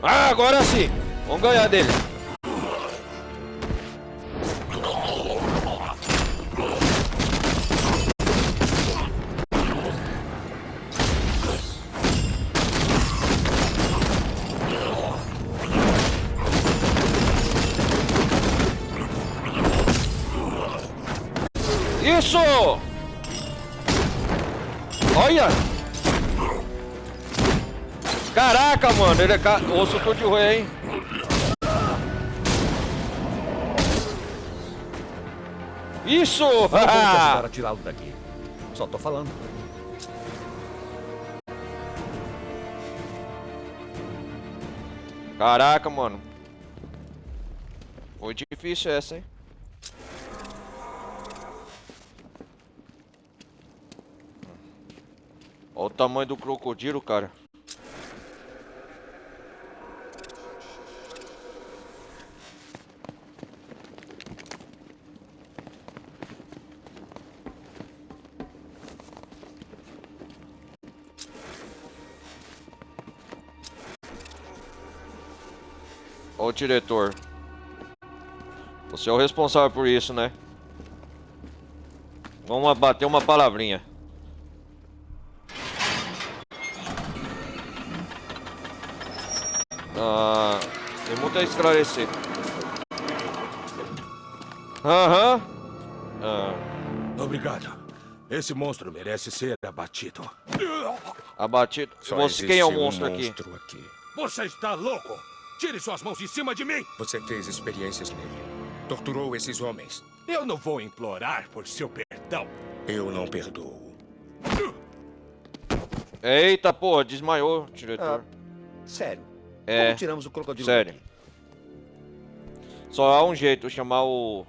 Ah, agora sim! Vamos ganhar dele. Isso! Olha! Caraca, mano, ele é osso tudo de ruim, hein? Isso! Não vou te ajudar a tirá-lo daqui. Só tô falando. Caraca, mano. Foi difícil essa, hein? Olha o tamanho do crocodilo, cara. Olha o diretor. Você é o responsável por isso, né? Vamos bater uma palavrinha. Tem muito a esclarecer. Aham. Obrigado. Esse monstro merece ser abatido. Abatido? Só Você, quem é o existe monstro um aqui? monstro aqui. Você está louco? Tire suas mãos de cima de mim! Você fez experiências nele. Torturou esses homens. Eu não vou implorar por seu perdão. Eu não perdoo. Eita, porra, desmaiou, diretor. Sério? É. Como tiramos o crocodilo Sério. daqui? Só há um jeito, chamar o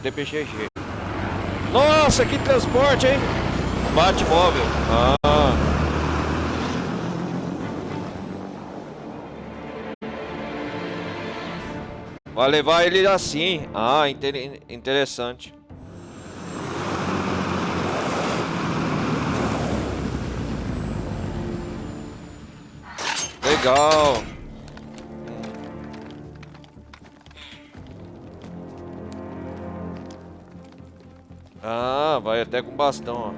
TPGG. Nossa, que transporte, hein? Batmóvel. Vai levar ele assim. Interessante. Legal. Vai até com bastão, ó.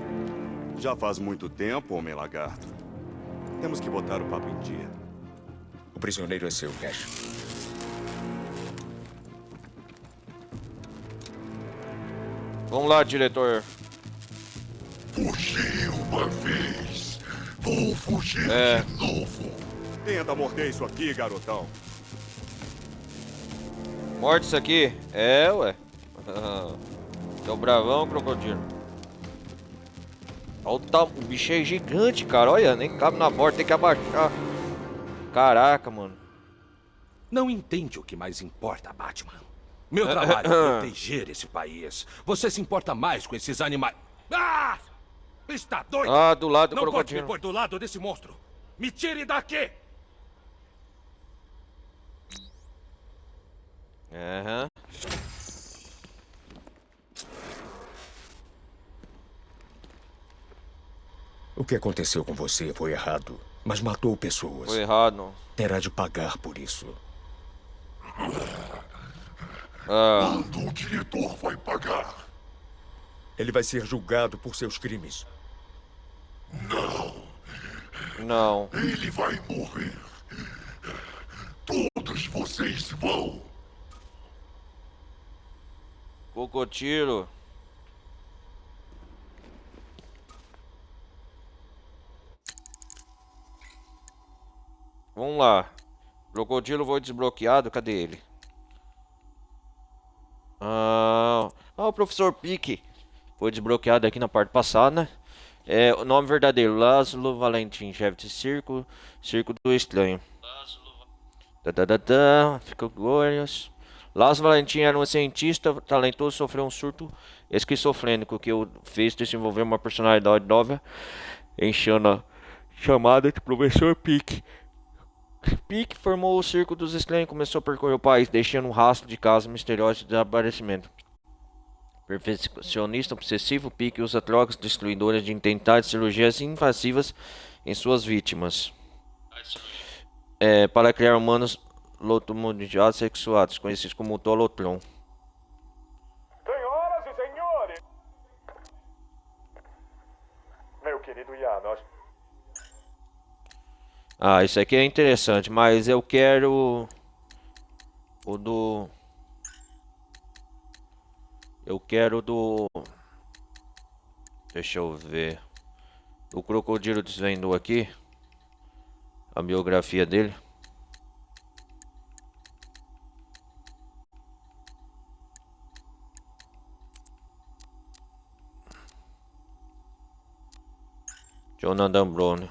Já faz muito tempo, Homem Lagarto. Temos que botar o papo em dia. O prisioneiro é seu, Cash. Vamos lá, diretor. Fugi uma vez. Vou fugir de novo. Tenta morder isso aqui, garotão. Morte isso aqui? É, ué. É o bravão, crocodilo. Olha o bicho é gigante, cara. Olha, nem cabe na porta, tem que abaixar. Caraca, mano. Não entende o que mais importa, Batman. Meu trabalho é proteger esse país. Você se importa mais com esses animais. Ah! Está doido? Ah, do lado do Não pode crocodilo. me pôr do lado desse monstro. Me tire daqui! Aham. O que aconteceu com você foi errado, mas matou pessoas. Foi errado. Terá de pagar por isso. Quando o diretor vai pagar? Ele vai ser julgado por seus crimes. Não. Ele vai morrer. Todos vocês vão. Crocodilo. Vamos lá. Crocodilo foi desbloqueado. Cadê ele? O professor Pique foi desbloqueado aqui na parte passada, né? O nome verdadeiro: Lázaro Valentim, chefe de circo, Circo do Estranho. Fica glórias. Lázaro Valentim era um cientista talentoso, sofreu um surto esquizofrênico que o fez desenvolver uma personalidade nova, enchendo chamada de professor Pique. Pique formou o Circo dos Estranhos e começou a percorrer o país, deixando um rastro de casos misteriosos de desaparecimento. Perfeccionista obsessivo, Pique usa drogas destruidoras de intentar cirurgias invasivas em suas vítimas. Para criar humanos lotomodiados sexuados, conhecidos como Tolotron. Senhoras e senhores! Meu querido Janos. Isso aqui é interessante, mas eu quero o do... Eu quero do... Deixa eu ver. O crocodilo desvendou aqui a biografia dele. Jonathan Brown.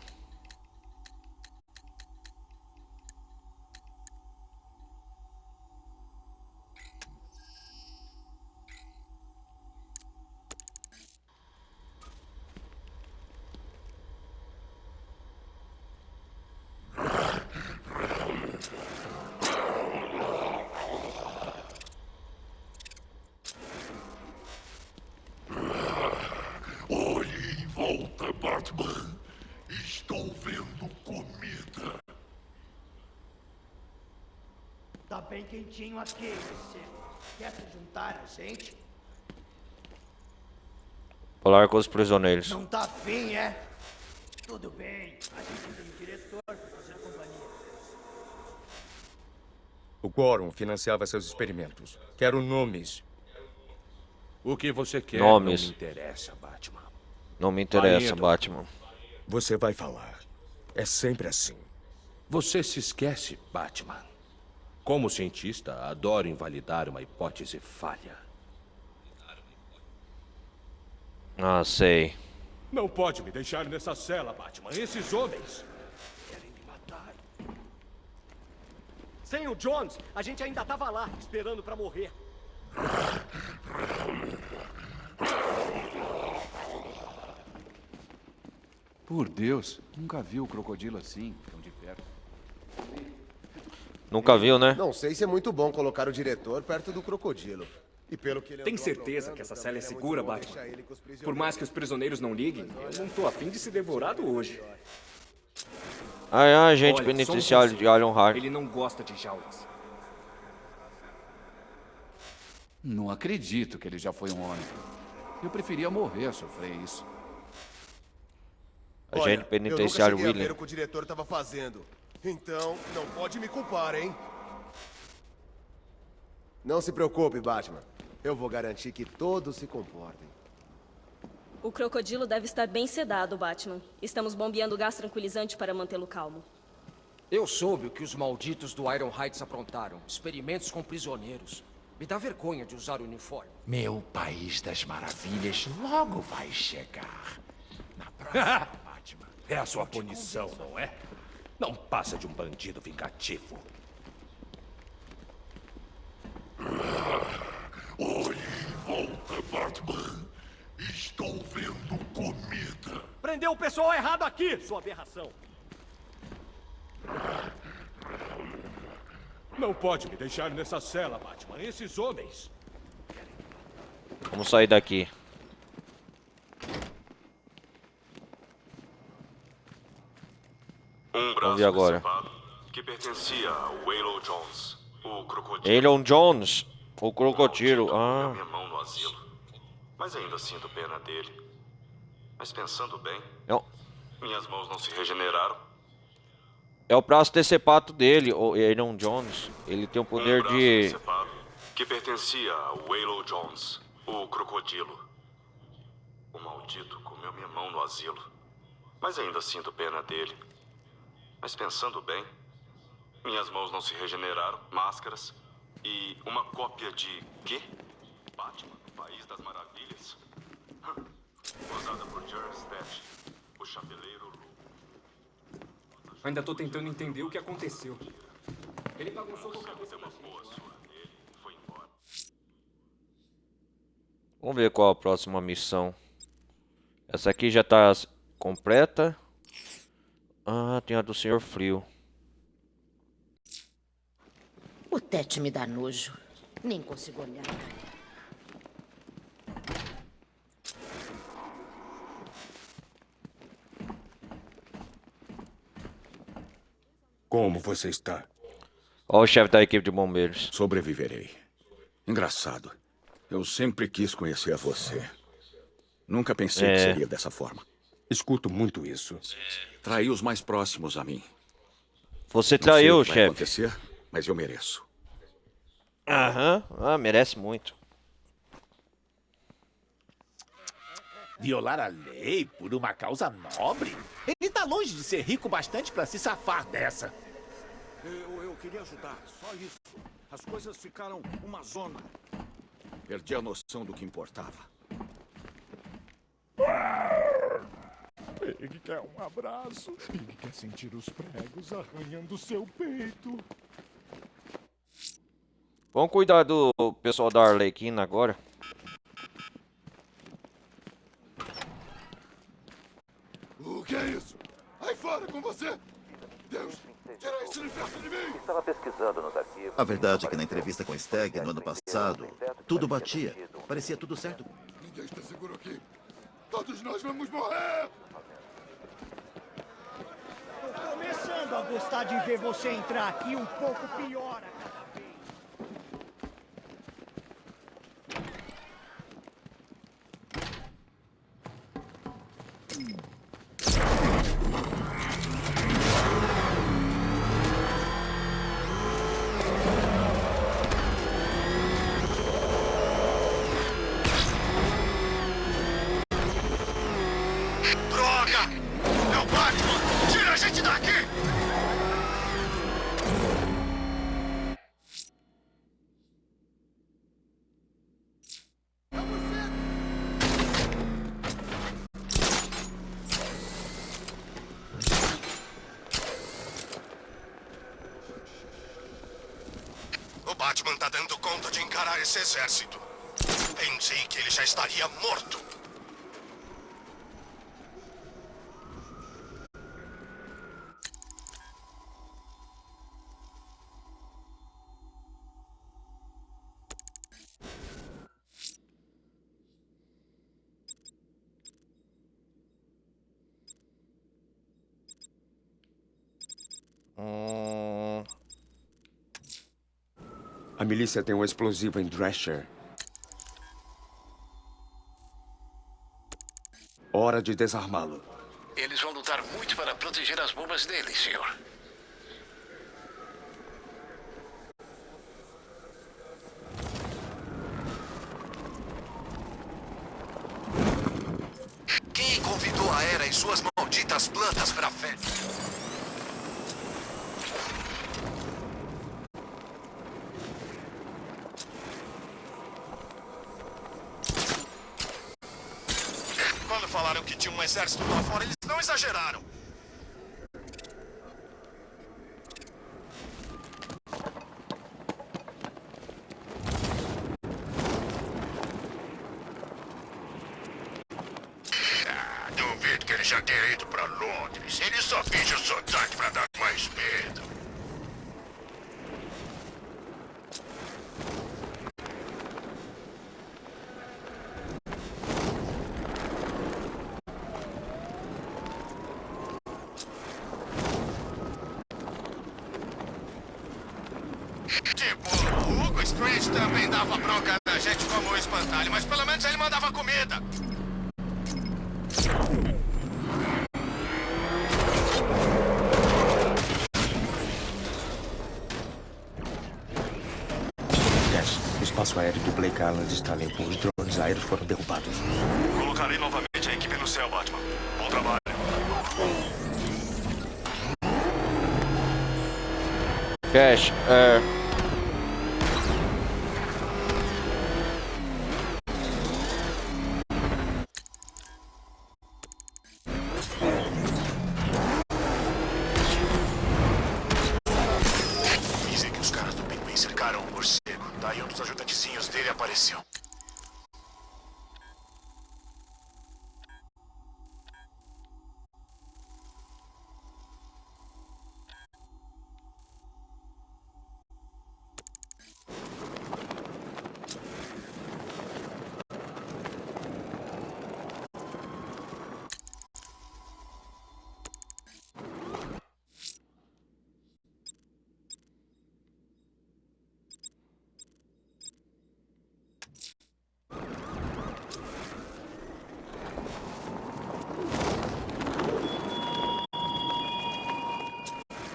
Olhe em volta, Batman. Estou vendo comida. Tá bem quentinho aqui, você quer se juntar a gente? Falar com os prisioneiros. Não tá afim, é? Tudo bem, a gente tem um diretor pra fazer companhia. O Quorum financiava seus experimentos. Quero nomes. O que você quer Nomes. não me interessa, Batman. Não me interessa, Vai indo. Batman. Você vai falar. É sempre assim. Você se esquece, Batman. Como cientista, adoro invalidar uma hipótese falha. Sei. Não pode me deixar nessa cela, Batman. Esses homens... Sem o Jones, a gente ainda tava lá, esperando pra morrer. Por Deus, nunca vi o crocodilo assim, tão de perto. Nunca viu, né? Não sei se é muito bom colocar o diretor perto do crocodilo. E pelo que ele Tem andou certeza aprontando, que essa também cela é muito segura, bom Batman? deixar ele com os prisioneiros. Por mais que os prisioneiros não liguem, eu não tô afim de ser devorado hoje. Agente Olha, penitenciário somos de Alan Hart. Ele não gosta de jaulas. Não acredito que ele já foi um homem. Eu preferia morrer a sofrer isso. Agente penitenciário eu nunca cheguei a ver William. o que o diretor estava fazendo. Então, não pode me culpar, hein? Não se preocupe, Batman. Eu vou garantir que todos se comportem. O crocodilo deve estar bem sedado, Batman. Estamos bombeando gás tranquilizante para mantê-lo calmo. Eu soube o que os malditos do Iron Heights aprontaram. Experimentos com prisioneiros. Me dá vergonha de usar o uniforme. Meu país das maravilhas logo vai chegar. Na próxima, Batman. É a sua punição, não é? Não passa de um bandido vingativo. Oi, volta, Batman. Estou vendo comida. Prendeu o pessoal errado aqui, sua aberração. Não pode me deixar nessa cela, Batman. Esses homens... Vamos sair daqui. Vamos ver agora. Que pertencia ao Waylon Jones, o crocodilo. Waylon Jones, o crocodilo. Ah. Minha mão no asilo. Mas ainda sinto pena dele. Mas pensando bem, Não. minhas mãos não se regeneraram. É o braço decepado dele, o Waylon Jones. Ele tem o poder braço de... decepado que pertencia ao Waylon Jones, o crocodilo. O maldito comeu minha mão no asilo. Mas ainda sinto pena dele. Mas pensando bem, minhas mãos não se regeneraram, máscaras e uma cópia de quê? Batman, País das Maravilhas. Usada por Jerry Stash, o chapeleiro louco. Ainda tô tentando entender o que aconteceu. Ele bagunçou com a cabeça da gente. Vamos ver qual a próxima missão. Essa aqui já tá completa. Ah, tem a do Senhor Frio. O Tet me dá nojo. Nem consigo olhar. Como você está? Ó o chefe da equipe de bombeiros. Sobreviverei. Engraçado. Eu sempre quis conhecer você. Nunca pensei que seria dessa forma. Escuto muito isso. Traí os mais próximos a mim. Você Não sei traiu, o que vai chefe. acontecer, mas eu mereço. Aham. Ah, merece muito. Violar a lei por uma causa nobre? Ele tá longe de ser rico bastante pra se safar dessa. Eu queria ajudar, só isso. As coisas ficaram uma zona. Perdi a noção do que importava. Ele quer um abraço. Ele quer sentir os pregos arranhando seu peito. Vamos cuidar do pessoal da Arlequina agora. O que é isso? Aí fora com você! Deus, tira isso de perto de mim! Estava pesquisando nos arquivos. A verdade é que na entrevista com Stagg no ano passado, tudo batia. Parecia tudo certo. Ninguém está seguro aqui. Todos nós vamos morrer! Tô começando a gostar de ver você entrar aqui um pouco pior a cada vez. Droga! É o Batman! Tira a gente daqui! O Batman tá dando conta de encarar esse exército. Pensei que ele já estaria morto. A milícia tem um explosivo em Drescher. Hora de desarmá-lo. Eles vão lutar muito para proteger as bombas deles, senhor. suas malditas plantas pra fé. Quando falaram que tinha um exército lá fora, eles não exageraram. Duvido que ele já tenha ido pra Londres. Ele só finge o sotaque pra dar mais medo. Tipo, o Hugo Strange também dava bronca na gente como o espantalho, mas pelo menos ele mandava comida. O espaço aéreo de Blake Island está limpo. Os drones aéreos foram derrubados. Colocarei novamente a equipe no céu, Batman. Bom trabalho. Cash, Dizem que os caras do Pinguim cercaram o morcego. Daí um dos ajudantezinhos dele apareceu.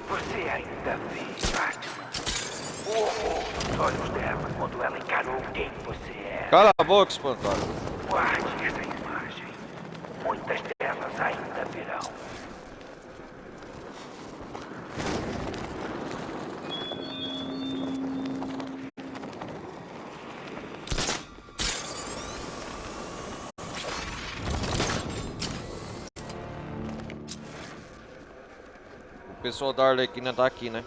Você ainda vê, Batman, o horror nos olhos dela quando ela encarou quem você é. cala a boca, espantalho. Guarde essa imagem. Muitas delas ainda virão. O pessoal da Arlequina tá aqui, né?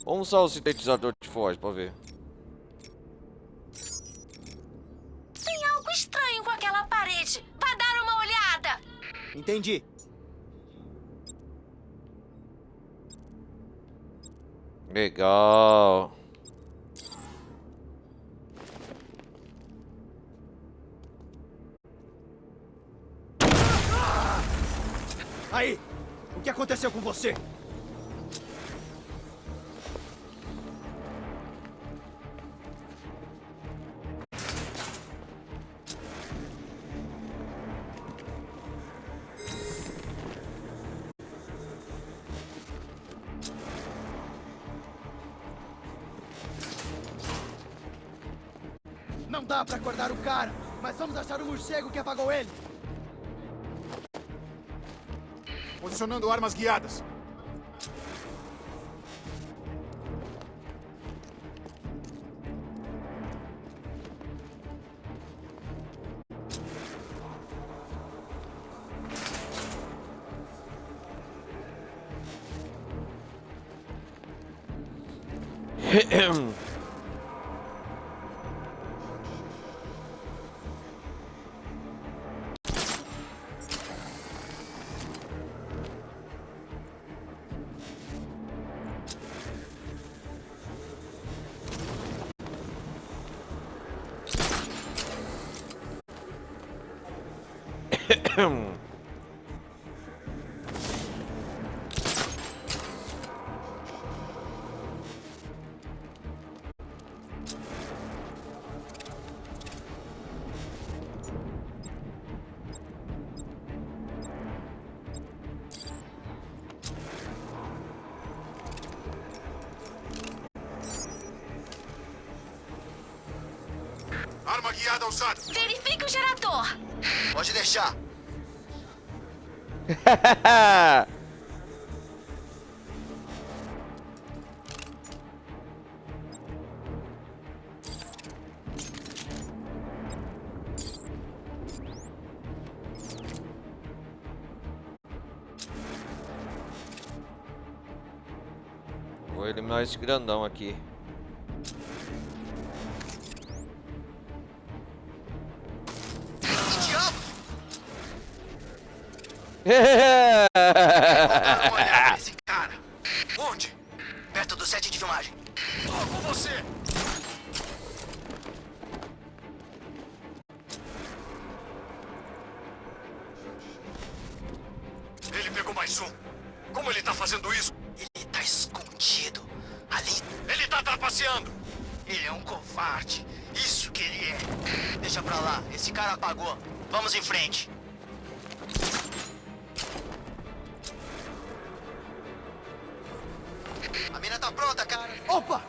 Vamos usar o sintetizador de voz pra ver. Tem algo estranho com aquela parede. Vá dar uma olhada. Entendi. Legal. Aí, o que aconteceu com você? Não dá pra acordar o cara, mas vamos achar o morcego que apagou ele. Posicionando armas guiadas. Arma guiada usada. Verifique o gerador. Pode deixar. Vou eliminar esse grandão aqui. Esse cara. Onde? Perto do set de filmagem. Tô com você. Ele pegou mais um. Como ele tá fazendo isso? Ele tá escondido. Ali. Ele tá trapaceando. Ele é um covarde. Isso que ele é. Deixa pra lá. Esse cara apagou. Vamos em frente. A mina tá pronta, cara. Opa!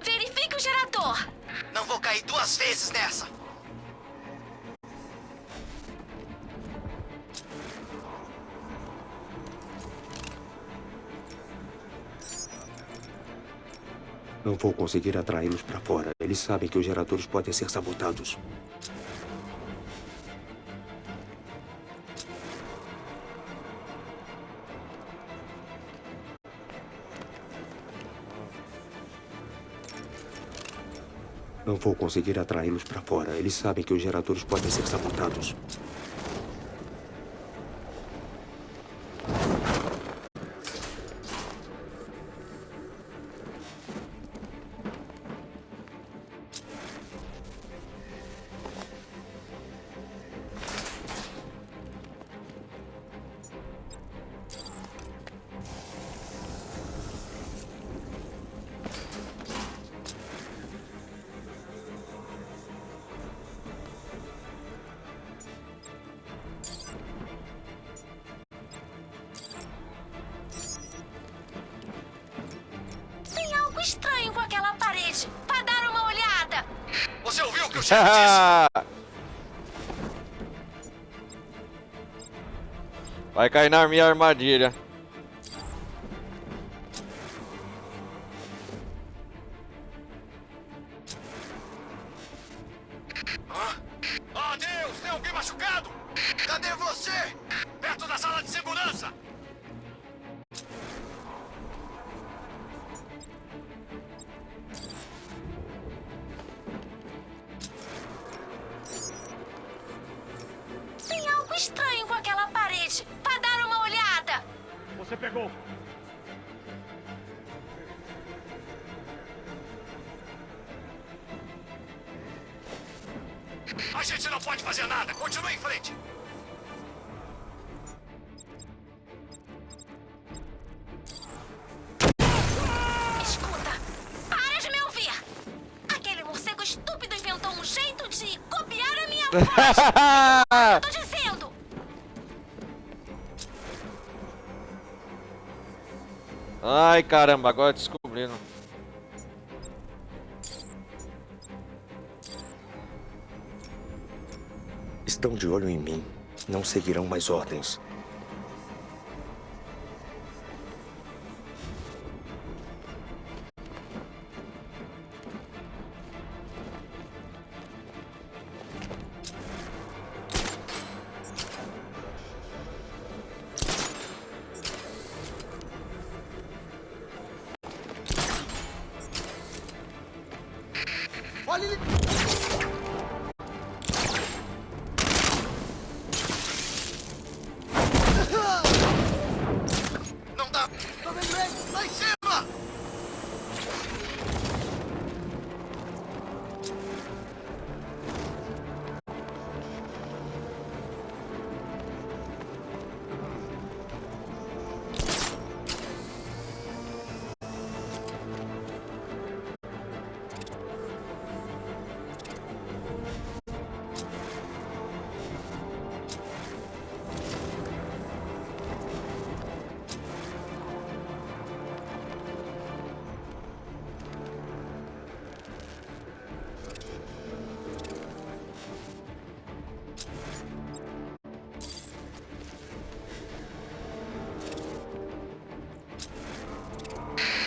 Verifique o gerador. Não vou cair duas vezes nessa. Não vou conseguir atraí-los para fora. Eles sabem que os geradores podem ser sabotados. Não vou conseguir atraí-los para fora. Eles sabem que os geradores podem ser sabotados. Tem algo estranho com aquela parede. Vai dar uma olhada. Você ouviu o que o chefe disse? Vai cair na minha armadilha. Oh, Deus! Tem alguém machucado? Cadê você? Perto da sala de segurança. Tem algo estranho com aquela parede. Vai dar uma olhada. Você pegou. A gente não pode fazer nada. Continue em frente. Escuta, para de me ouvir. Aquele morcego estúpido inventou um jeito de copiar a minha voz. Eu tô dizendo. Ai, caramba, agora descobrindo. estão de olho em mim. Não seguirão mais ordens. Olha ele! Não dá! Tô vendo ele! Lá em cima!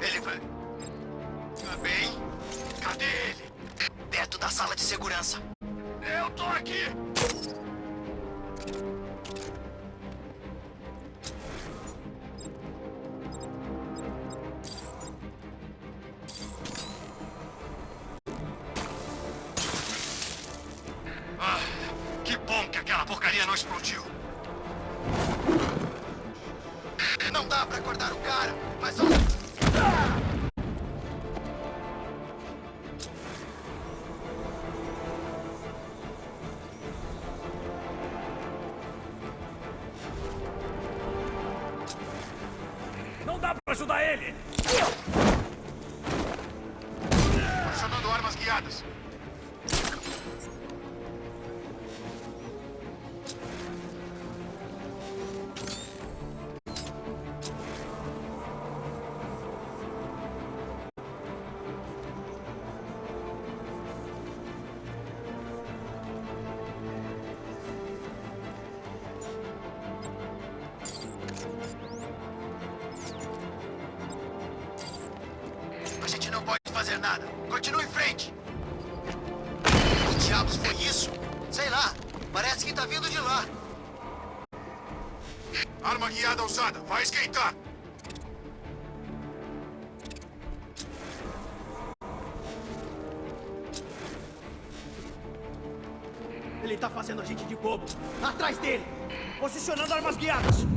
Ele vai. Tá bem? Cadê ele? Perto da sala de segurança. Eu tô aqui! Ah, que bom que aquela porcaria não explodiu. Não dá pra acordar o cara, mas... Não dá pra ajudar ele! Funcionando armas guiadas. A gente não pode fazer nada. Continue em frente. Que diabos foi isso? Sei lá. Parece que tá vindo de lá. Arma guiada usada. Vai esquentar. Ele tá fazendo a gente de bobo. Atrás dele! Posicionando armas guiadas!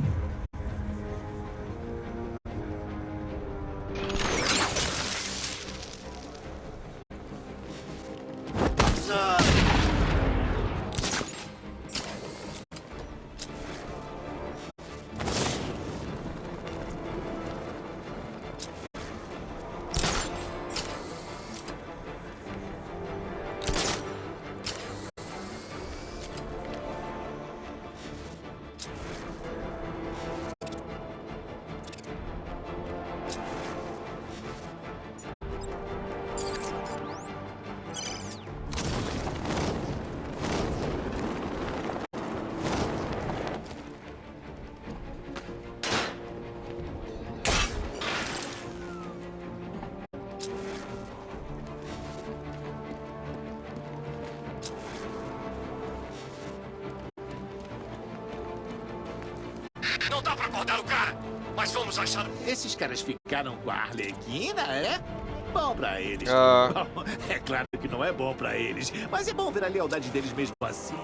Não dá pra acordar o cara, mas vamos achar... Esses caras ficaram com a Arlequina, é? Bom pra eles. Bom, é claro que não é bom pra eles, mas é bom ver a lealdade deles mesmo assim.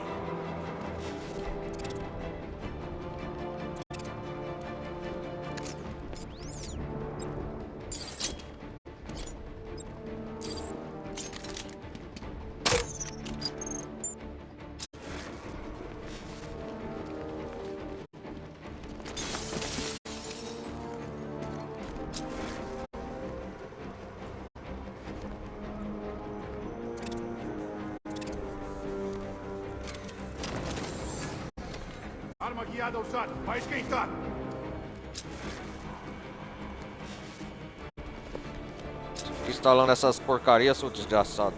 Arma guiada usada. Vai esquentar. Instalando essas porcarias, seu desgraçado.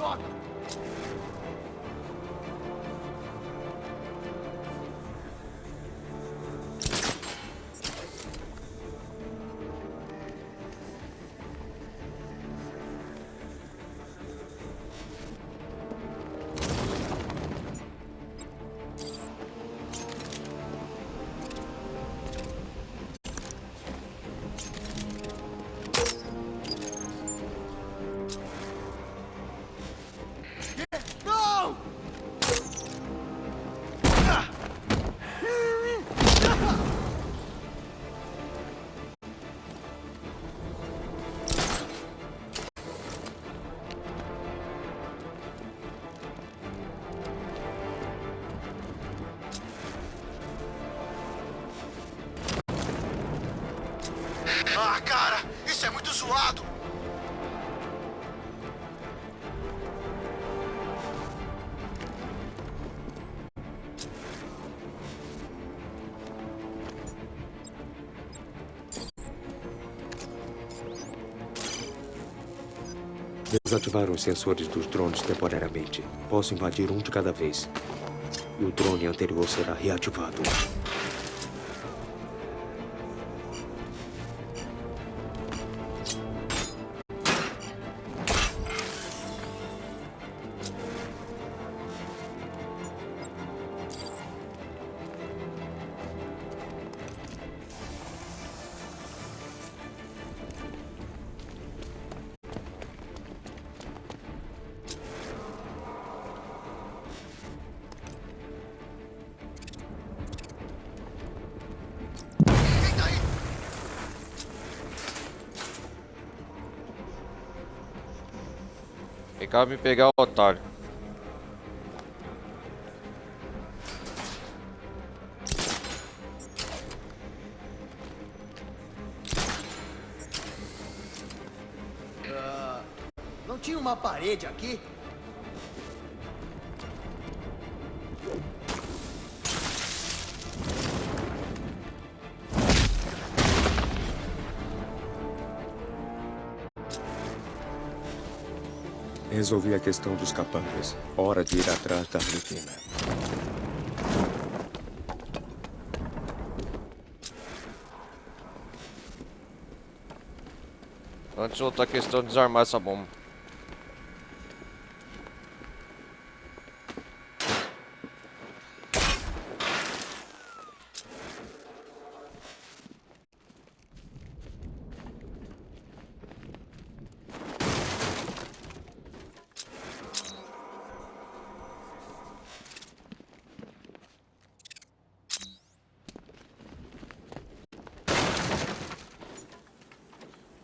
Droga! Não! Ah, cara, isso é muito zoado. Desativaram os sensores dos drones temporariamente. Posso invadir um de cada vez. E o drone anterior será reativado. Vem cá me pegar o otário. Não tinha uma parede aqui? Resolvi a questão dos capangas. Hora de ir atrás da Arlequina. Antes outra questão de desarmar essa bomba.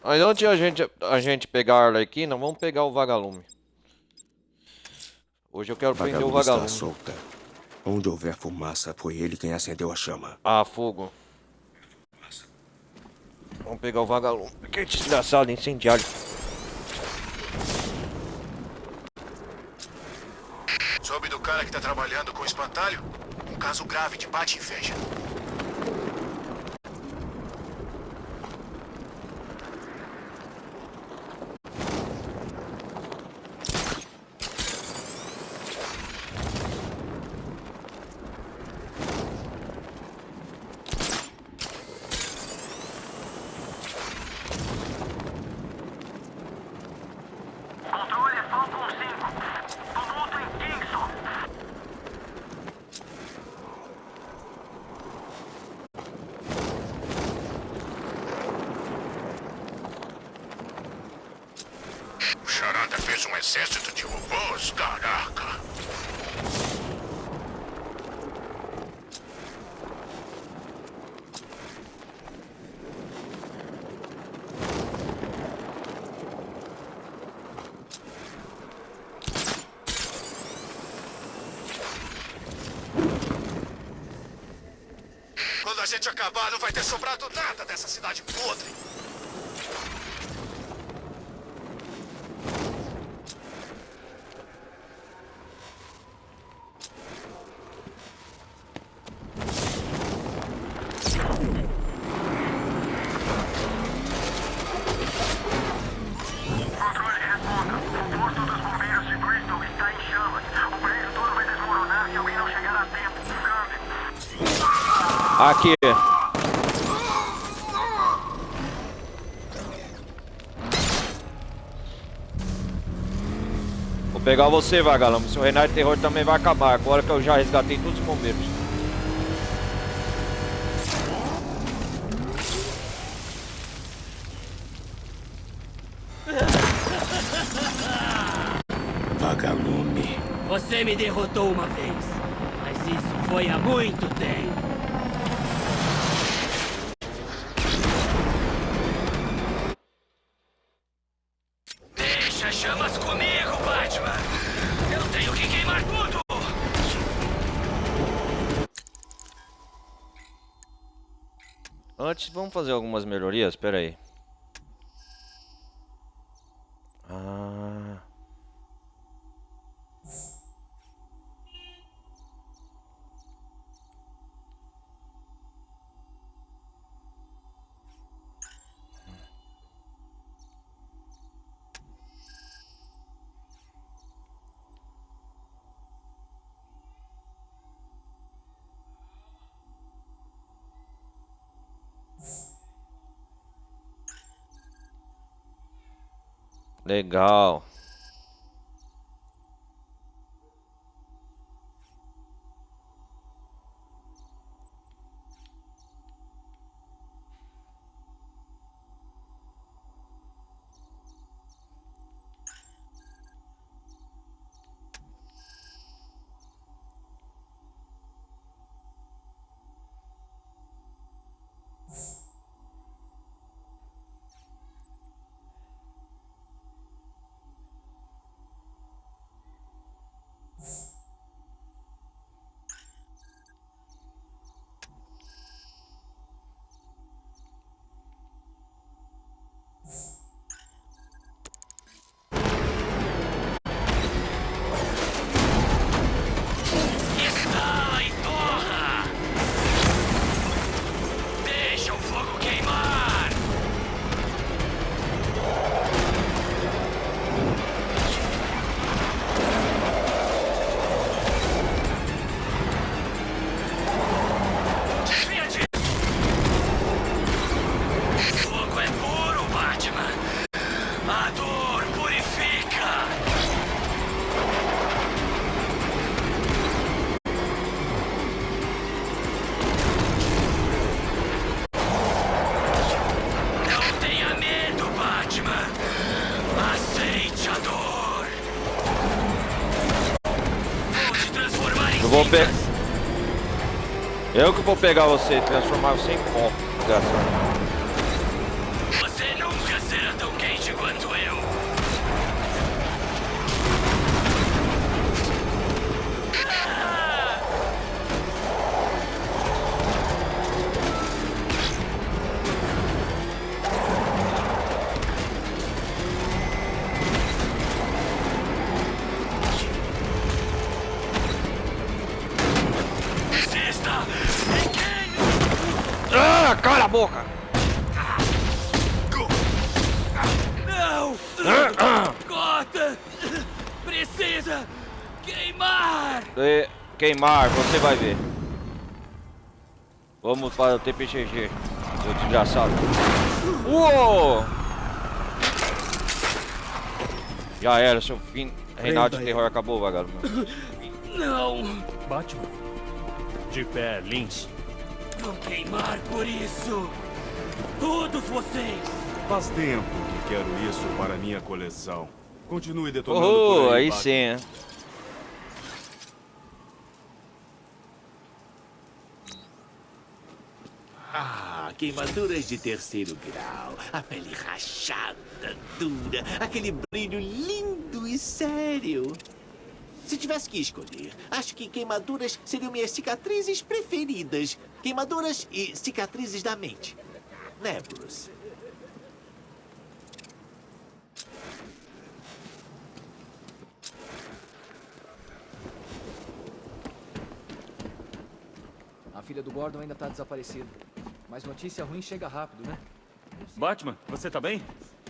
Mas antes de a gente pegar a Arlequina, vamos pegar o vagalume. Hoje eu quero prender o vagalume. Está solta. Onde houver fumaça, foi ele quem acendeu a chama. Ah, fogo. Vamos pegar o vagalume. Que desgraçado, incendiário. Soube do cara que tá trabalhando com o espantalho? Um caso grave de bate-inveja. O Charada fez um exército de robôs, caraca. Quando a gente acabar, não vai ter sobrado nada dessa cidade podre. Controle responda. O posto dos bombeiros de Green Aqui. Vou pegar você, vagalume. Seu Reinado de Terror também vai acabar. Agora que eu já resgatei todos os bombeiros. Vagalume. Você me derrotou uma vez, mas isso foi há muito tempo. Deixa chamas comigo, Batman! Eu tenho que queimar tudo! Antes, vamos fazer algumas melhorias? Espera aí. Legal. Estala e torra! Deixa o fogo queimar! Desvia disso! O fogo é puro, Batman! A dor purifica! Não tenha medo, Batman! Aceite a dor! Vou te transformar em Eu vou cinzas! Eu que vou pegar você e transformar você em pó. Desgraçado. Você nunca será tão quente quanto eu! Desista! E queime! Ah, cala a boca! Não! Gotham! Precisa queimar! Queimar, você vai ver. Vamos para o TPGG, seu desgraçado. Uou! Já era, seu fim. Reinado de Terror acabou, vagalume. Não! Batman. De pé, Lynch. Vão queimar por isso! Todos vocês! Faz tempo que quero isso para minha coleção. Continue detonando por Aí Batman. sim, hein? Ah, queimaduras de terceiro grau. A pele rachada, dura. Aquele brilho lindo e sério. Se tivesse que escolher, acho que queimaduras seriam minhas cicatrizes preferidas. Queimaduras e cicatrizes da mente. Né, Bruce? A filha do Gordon ainda tá desaparecida. Mas notícia ruim chega rápido, né? Batman, você tá bem?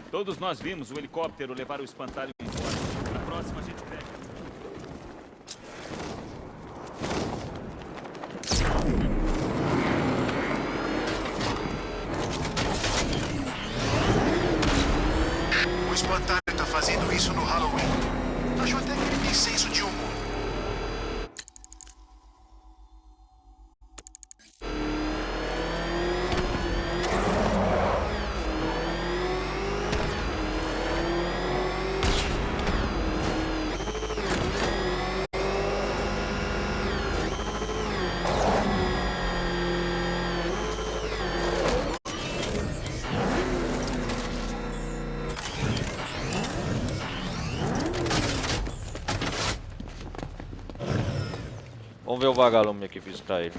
Todos nós vimos o helicóptero levar o espantalho embora. Na próxima a gente pega. Vamos ver o vagalume aqui visitar ele.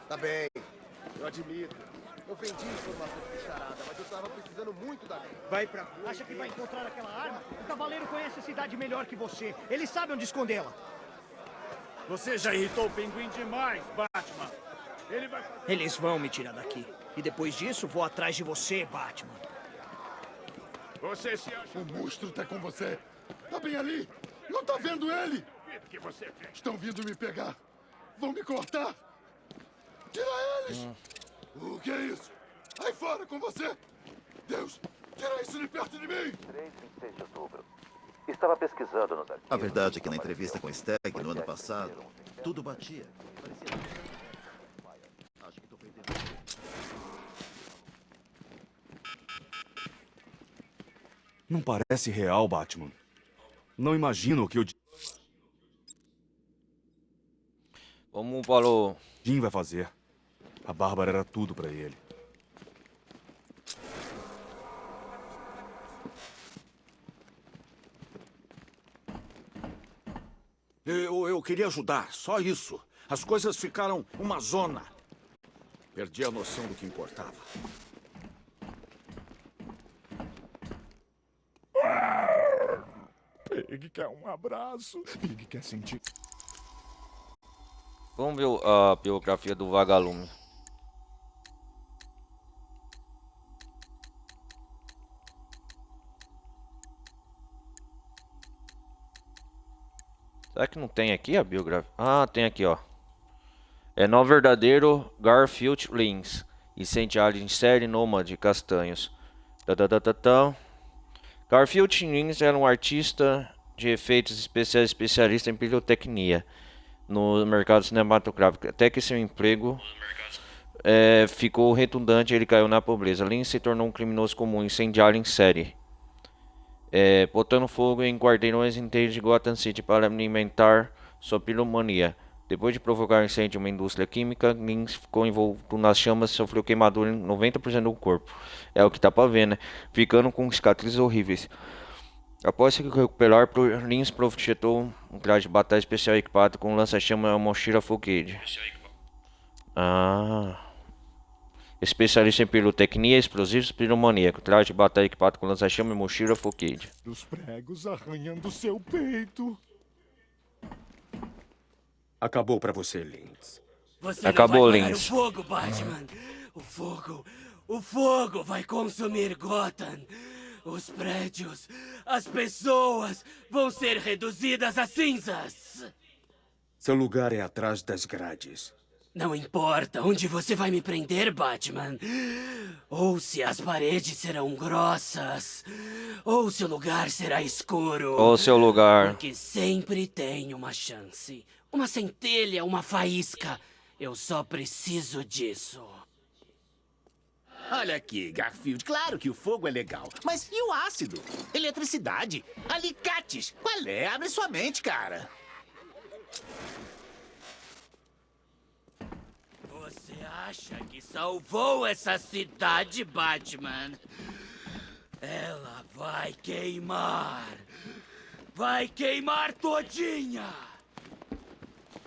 Tá bem, eu admito. Eu vendi informação de charada, mas eu tava precisando muito da grana. Vai pra rua. Acha que vai encontrar aquela arma? O cavaleiro conhece a cidade melhor que você. Ele sabe onde escondê-la. Você já irritou o pinguim demais, Batman. Ele vai... Eles vão me tirar daqui. E depois disso, vou atrás de você, Batman. Você se acha... O monstro tá com você. Tá bem ali. Não tá vendo ele? O que você fez? Estão vindo me pegar. Vão me cortar. Tira eles. O que é isso? Aí fora com você. Deus, tira isso de perto de mim. 3/26 de outubro. Estava pesquisando nos arquivos. A verdade é que na entrevista com Steg no ano passado, tudo batia. Parecia... Acho que tô perdendo. Não parece real, Batman. Não imagino o que o Vamos para o... Jim vai fazer. A Bárbara era tudo pra ele. Eu queria ajudar, só isso. As coisas ficaram uma zona. Perdi a noção do que importava. Pig quer um abraço. Pig quer sentir. Vamos ver a biografia do vagalume. Será que não tem aqui a biografia? Ah, tem aqui, ó. É no verdadeiro Garfield Lins e Saint Allen série Nômade Castanhos. Garfield Lins era um artista de efeitos especiais, especialista em pirotecnia no mercado cinematográfico. Até que seu emprego ficou redundante e ele caiu na pobreza. Lins se tornou um criminoso comum, incendiário em série. Botando fogo em quarteirões inteiros de Gotham City para alimentar sua piromania. Depois de provocar um incêndio em uma indústria química, Lins ficou envolto nas chamas e sofreu queimadura em 90% do corpo. É o que dá pra ver, né? Ficando com cicatrizes horríveis. Após se recuperar, Lins projetou um traje de batalha especial equipado com lança-chama e uma mochila foguete. Especialista em pirotecnia, explosivos e piromaníaco. Traje de batalha equipado com lança-chama e mochila foguete. Os pregos arranhando seu peito. Acabou pra você, Lins. Você Acabou, não vai parar Lins. o fogo, Batman. O fogo vai consumir Gotham. Os prédios, as pessoas vão ser reduzidas a cinzas. Seu lugar é atrás das grades. Não importa onde você vai me prender, Batman. Ou se as paredes serão grossas. Ou se o lugar será escuro. Ou seu lugar. Porque sempre tem uma chance. Uma centelha, uma faísca. Eu só preciso disso. Olha aqui, Garfield. Claro que o fogo é legal. Mas e o ácido? Eletricidade? Alicates? Qual é? Abre sua mente, cara. Você acha que salvou essa cidade, Batman? Ela vai queimar. Vai queimar todinha.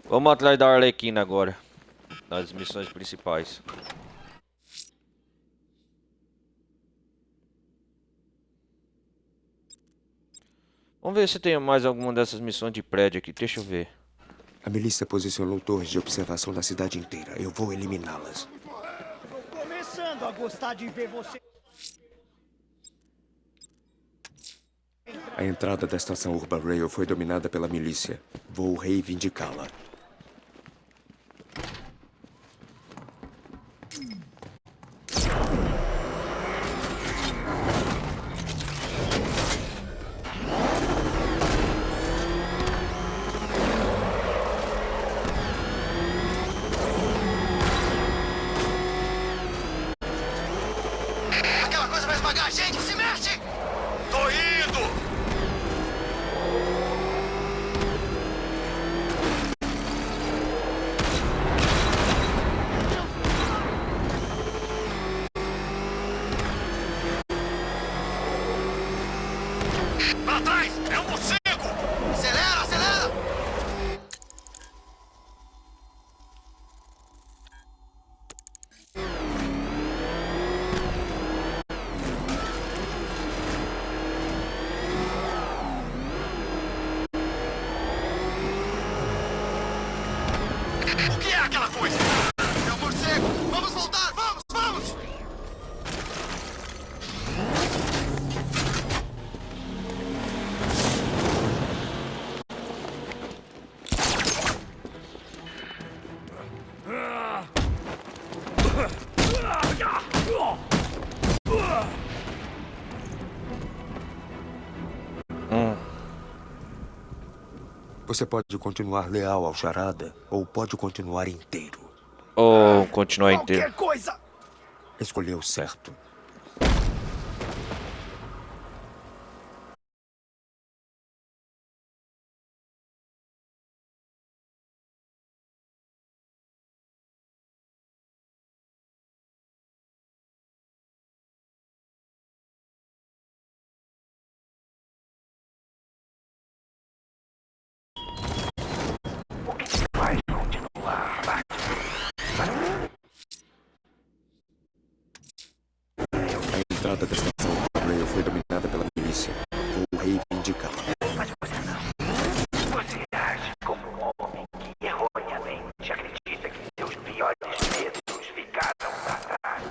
Vamos atrás da Arlequina agora. Nas missões principais. Vamos ver se tem mais alguma dessas missões de prédio aqui. Deixa eu ver. A milícia posicionou torres de observação na cidade inteira. Eu vou eliminá-las. Tô começando a gostar de ver você. A entrada da estação Urban Rail foi dominada pela milícia. Vou reivindicá-la. Aquela coisa vai esmagar a gente, se mexe! Tô indo! aquela coisa! É o morcego! Vamos voltar! Vamos, vamos! Você pode continuar leal ao Charada, ou pode continuar inteiro. Ou continuar inteiro. Coisa! Escolheu certo. Vai continuar, Batman. A entrada da estação Rail foi dominada pela milícia. Vou reivindicar. Mas você não. Você age como um homem que erroneamente acredita que seus piores medos ficaram para trás.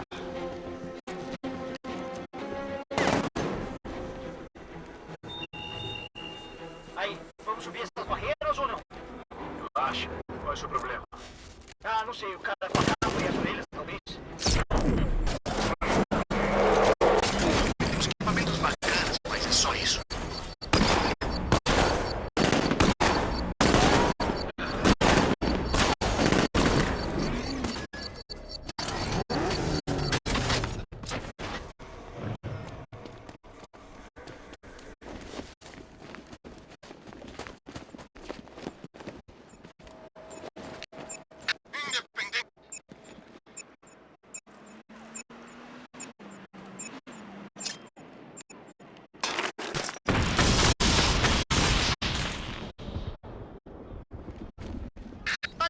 Aí, vamos subir essas barreiras ou não? Acha? Qual é o seu problema? Ah, não sei, o cara com a capa e as orelhas, talvez. Os equipamentos bacanas, mas é só isso.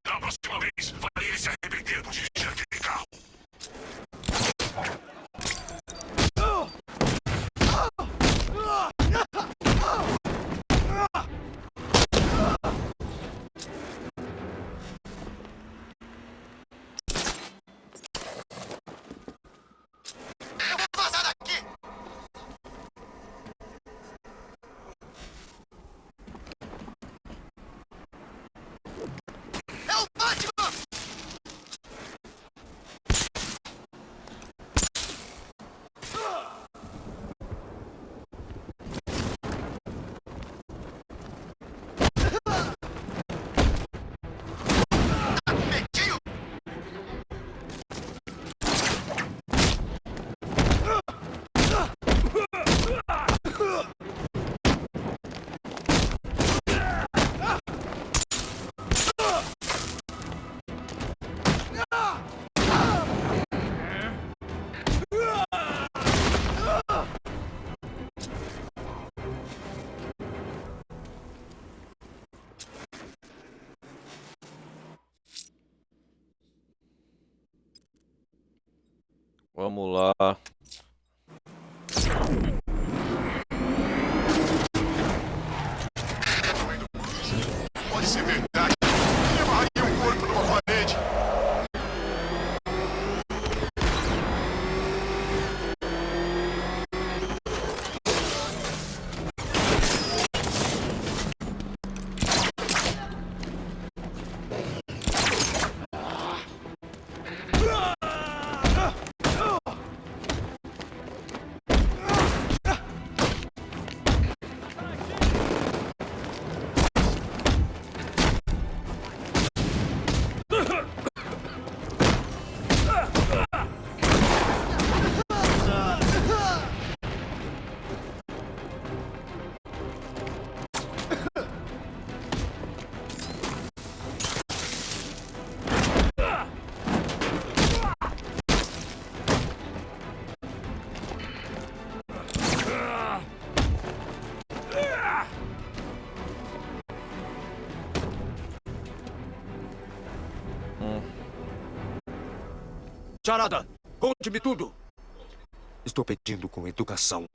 Da próxima vez, vai ele se arrepender por dirigir aquele carro. Eu vou vazar daqui! É o Batman! Tá com medinho? Vamos lá. Pode ser verdade. Eu amarraria um corpo numa parede. Charada, conte-me tudo. Estou pedindo com educação.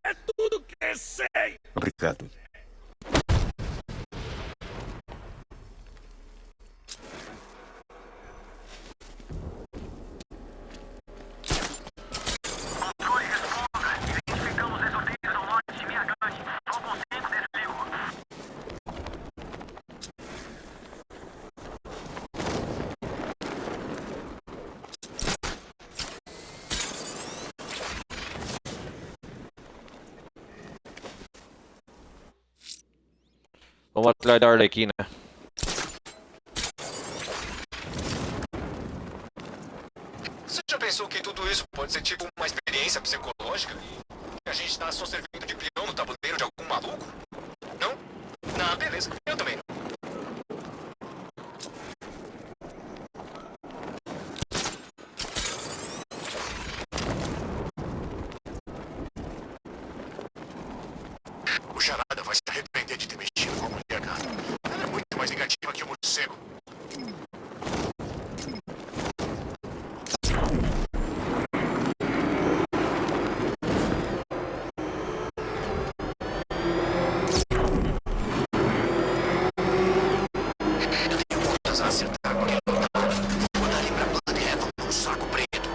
É tudo que sei. Obrigado. Vamos atrás da Arlequina. Você já pensou que tudo isso pode ser tipo uma experiência psicológica? Que a gente tá só servindo de peão no tabuleiro de algum maluco? Não? Não, beleza. Eu também não. O Charada vai se arrepender de ter mexido com a mulher, cara. Ela é muito mais negativa que o morcego. Eu tenho contas a acertar com aquele otário. Vou mandar ele pra Blood Heaven num saco preto.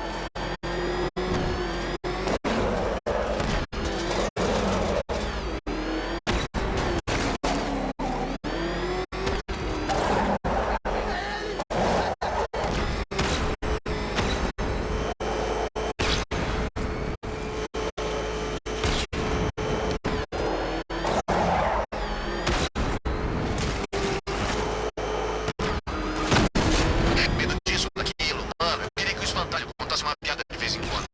Medo disso, daquilo, mano. Eu queria que o espantalho contasse uma piada de vez em quando.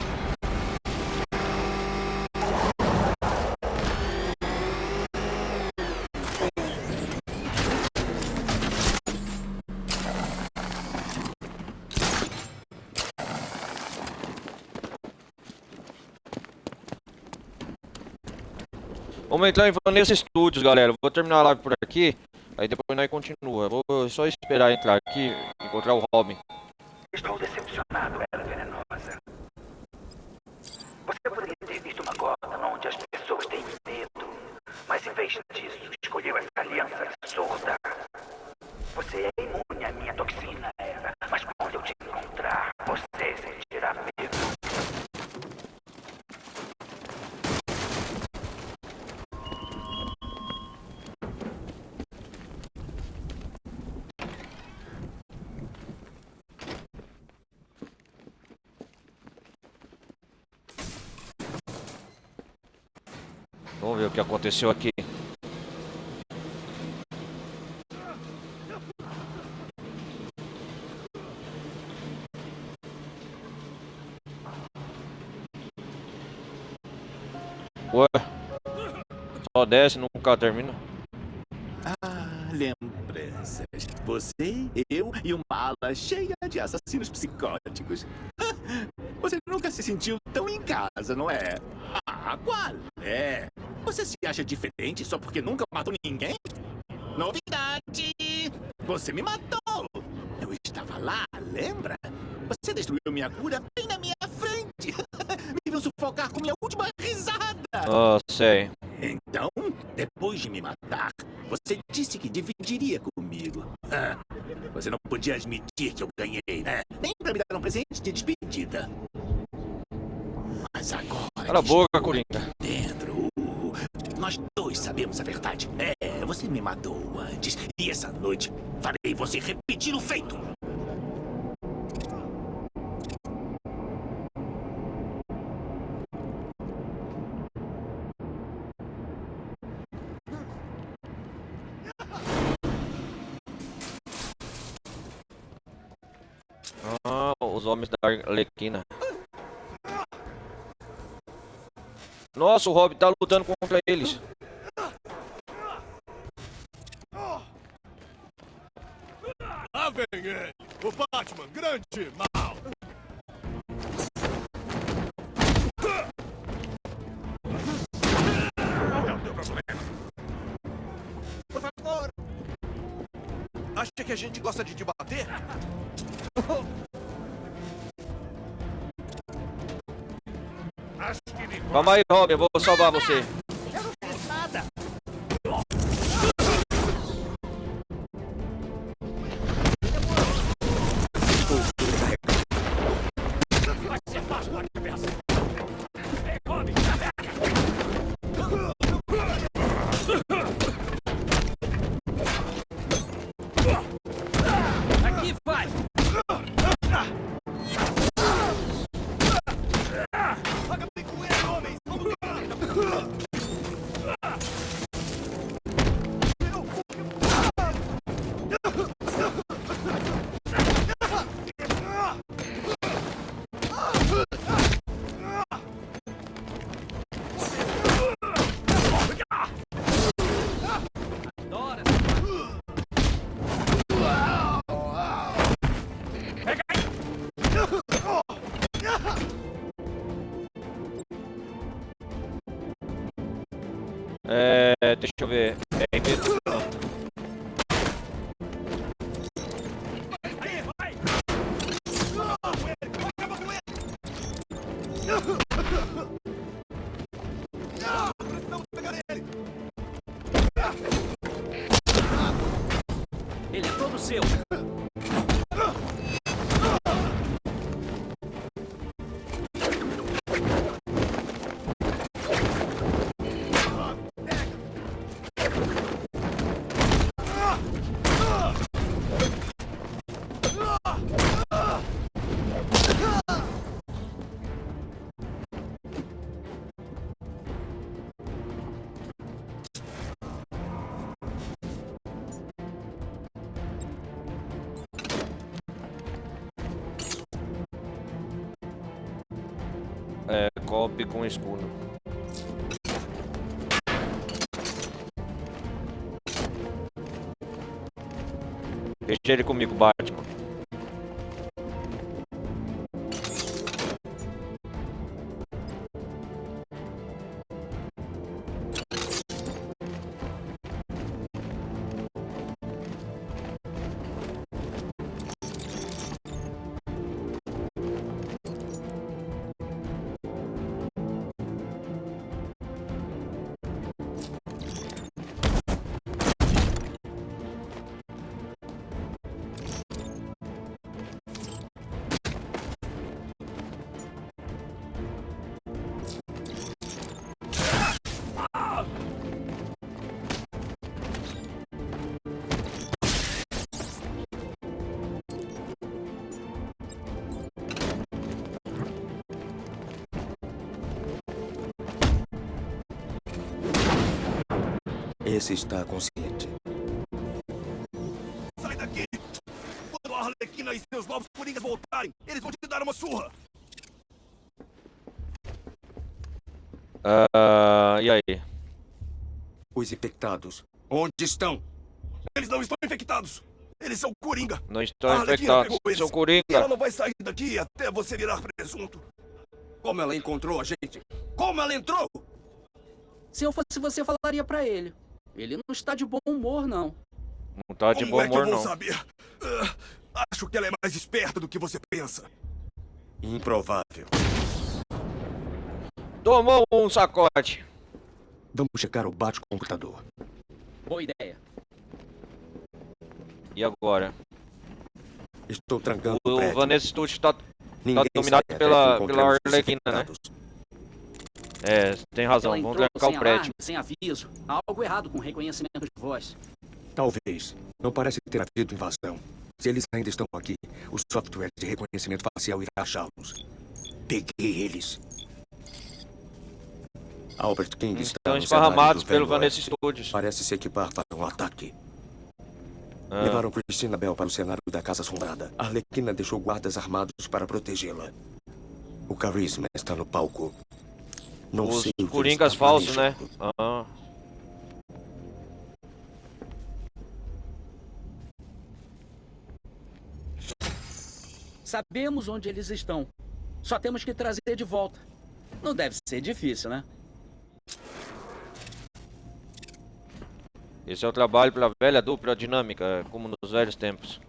Vamos entrar em Vanessa Studios, galera. Vou terminar a live por aqui. Aí depois nós continua. Vou só esperar entrar aqui e encontrar o Robin. Estou decepcionado, ela é venenosa. Você poderia ter visto uma Gotham onde as pessoas têm medo, mas em vez disso, escolheu essa aliança absurda. Você é imune à minha toxina, Era, mas quando eu te encontrar, você sentirá medo. Vamos ver o que aconteceu aqui. Ué, só desce, nunca termina. Ah, lembranças. Você, eu e uma ala cheia de assassinos psicóticos. Você nunca se sentiu tão em casa, não é? Ah, qual é? Você se acha diferente só porque nunca matou ninguém? Novidade! Você me matou! Eu estava lá, lembra? Você destruiu minha cura bem na minha frente! Me viu sufocar com minha última risada! Ah, sei. Então, depois de me matar, você disse que dividiria comigo. Ah, você não podia admitir que eu ganhei, né? Nem pra me dar um presente de despedida. Mas agora Cala a boca, Coringa. dentro, nós dois sabemos a verdade. É, você me matou antes. E essa noite farei você repetir o feito. Ah, os homens da Arlequina. Nossa, o Robin tá lutando contra eles. Lá vem ele, o Batman, grande mal. Não deu problema. Por favor. Acha que a gente gosta de debater? Calma aí, Robin, eu vou salvar você. Eu não fiz nada. Vai ser fácil na cabeça. Ei, Robin, aqui vai. Acabei com ele, homens. Vamos lá. deixa eu ver. Ele é todo seu. Golpe com escudo. Deixa ele comigo, Batman. Esse está consciente. Sai daqui! Quando a Arlequina e seus novos coringas voltarem, eles vão te dar uma surra! E aí? Os infectados, onde estão? Eles não estão infectados! Eles são coringa! Não estão A Arlequina infectados, pegou eles. são coringa. E ela não vai sair daqui até você virar presunto! Como ela encontrou a gente? Como ela entrou? Se eu fosse você, falaria pra ele. Ele não está de bom humor, não. Não tá de bom humor, Como é que eu vou não. saber? Acho que ela é mais esperta do que você pensa. Improvável. Tomou um sacode. Vamos checar o bate-computador. Boa ideia. E agora? Estou trancando o prédio. Vanessa Studios tá Ninguém dominado sai até que pela encontremos os Arlequina, né? infectados. Tem razão, Ela vamos entrou trancar sem o prédio. alarme, sem aviso. Há algo errado com o reconhecimento de voz. Talvez. Não parece ter havido invasão. Se eles ainda estão aqui, o software de reconhecimento facial irá achá-los. Peguei eles. Albert King está Estão no esparramados cenário do pelo Velho Vanessa Oeste. Studios. Parece se equipar para um ataque. Levaram Christina Bell para o cenário da Casa Assombrada. A Arlequina deixou guardas armados para protegê-la. O Carisma está no palco. Não Os sei o que coringas está falsos, né? planejando. Sabemos onde eles estão. Só temos que trazer de volta. Não deve ser difícil, né? Esse é o trabalho pela velha dupla dinâmica, como nos velhos tempos.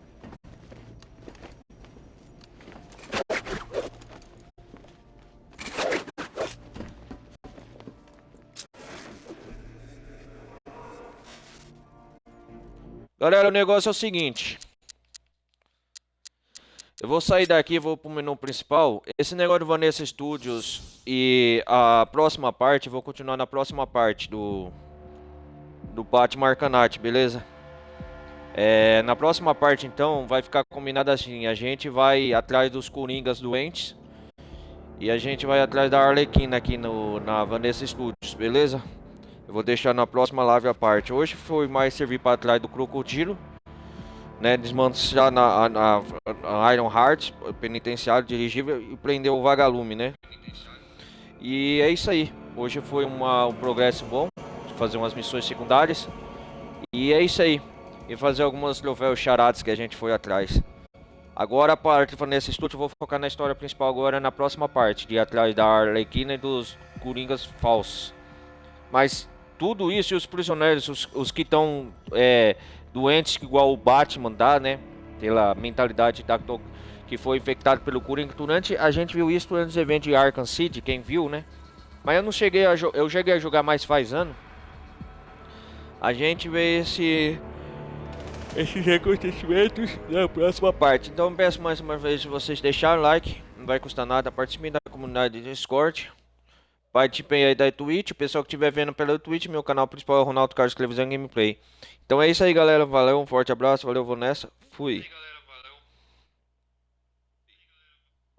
Galera, o negócio é o seguinte. Eu vou sair daqui e vou pro menu principal. Esse negócio do Vanessa Studios e a próxima parte, eu vou continuar na próxima parte do Batman Arcanite, beleza? Na próxima parte, então, vai ficar combinado assim. A gente vai atrás dos Coringas doentes. E a gente vai atrás da Arlequina aqui na Vanessa Studios, beleza? Eu vou deixar na próxima live a parte. Hoje foi mais servir para trás do Crocodilo, né? Desmanchar na Iron Heart, penitenciário dirigível, e prender o Vagalume, né? E é isso aí. Hoje foi um progresso bom. Fazer umas missões secundárias. E é isso aí. E fazer algumas troféus charadas que a gente foi atrás. Agora a parte nesse estúdio eu vou focar na história principal agora na próxima parte. De ir atrás da Arlequina e dos Coringas falsos. Mas tudo isso e os prisioneiros, os que estão doentes igual o Batman dá, né? Pela mentalidade que foi infectado pelo Coringa. Durante a gente viu isso durante os eventos de Arkham City, quem viu, né? Mas eu não cheguei a eu cheguei a jogar mais faz ano. A gente vê esses acontecimentos na próxima parte. Então peço mais uma vez vocês deixarem o like, não vai custar nada, participem da comunidade do Discord. Participem aí da Twitch, o pessoal que estiver vendo pela Twitch, meu canal principal é o Ronaldo Carlos Televisão Gameplay. Então é isso aí, galera, valeu, um forte abraço, valeu, vou nessa, fui.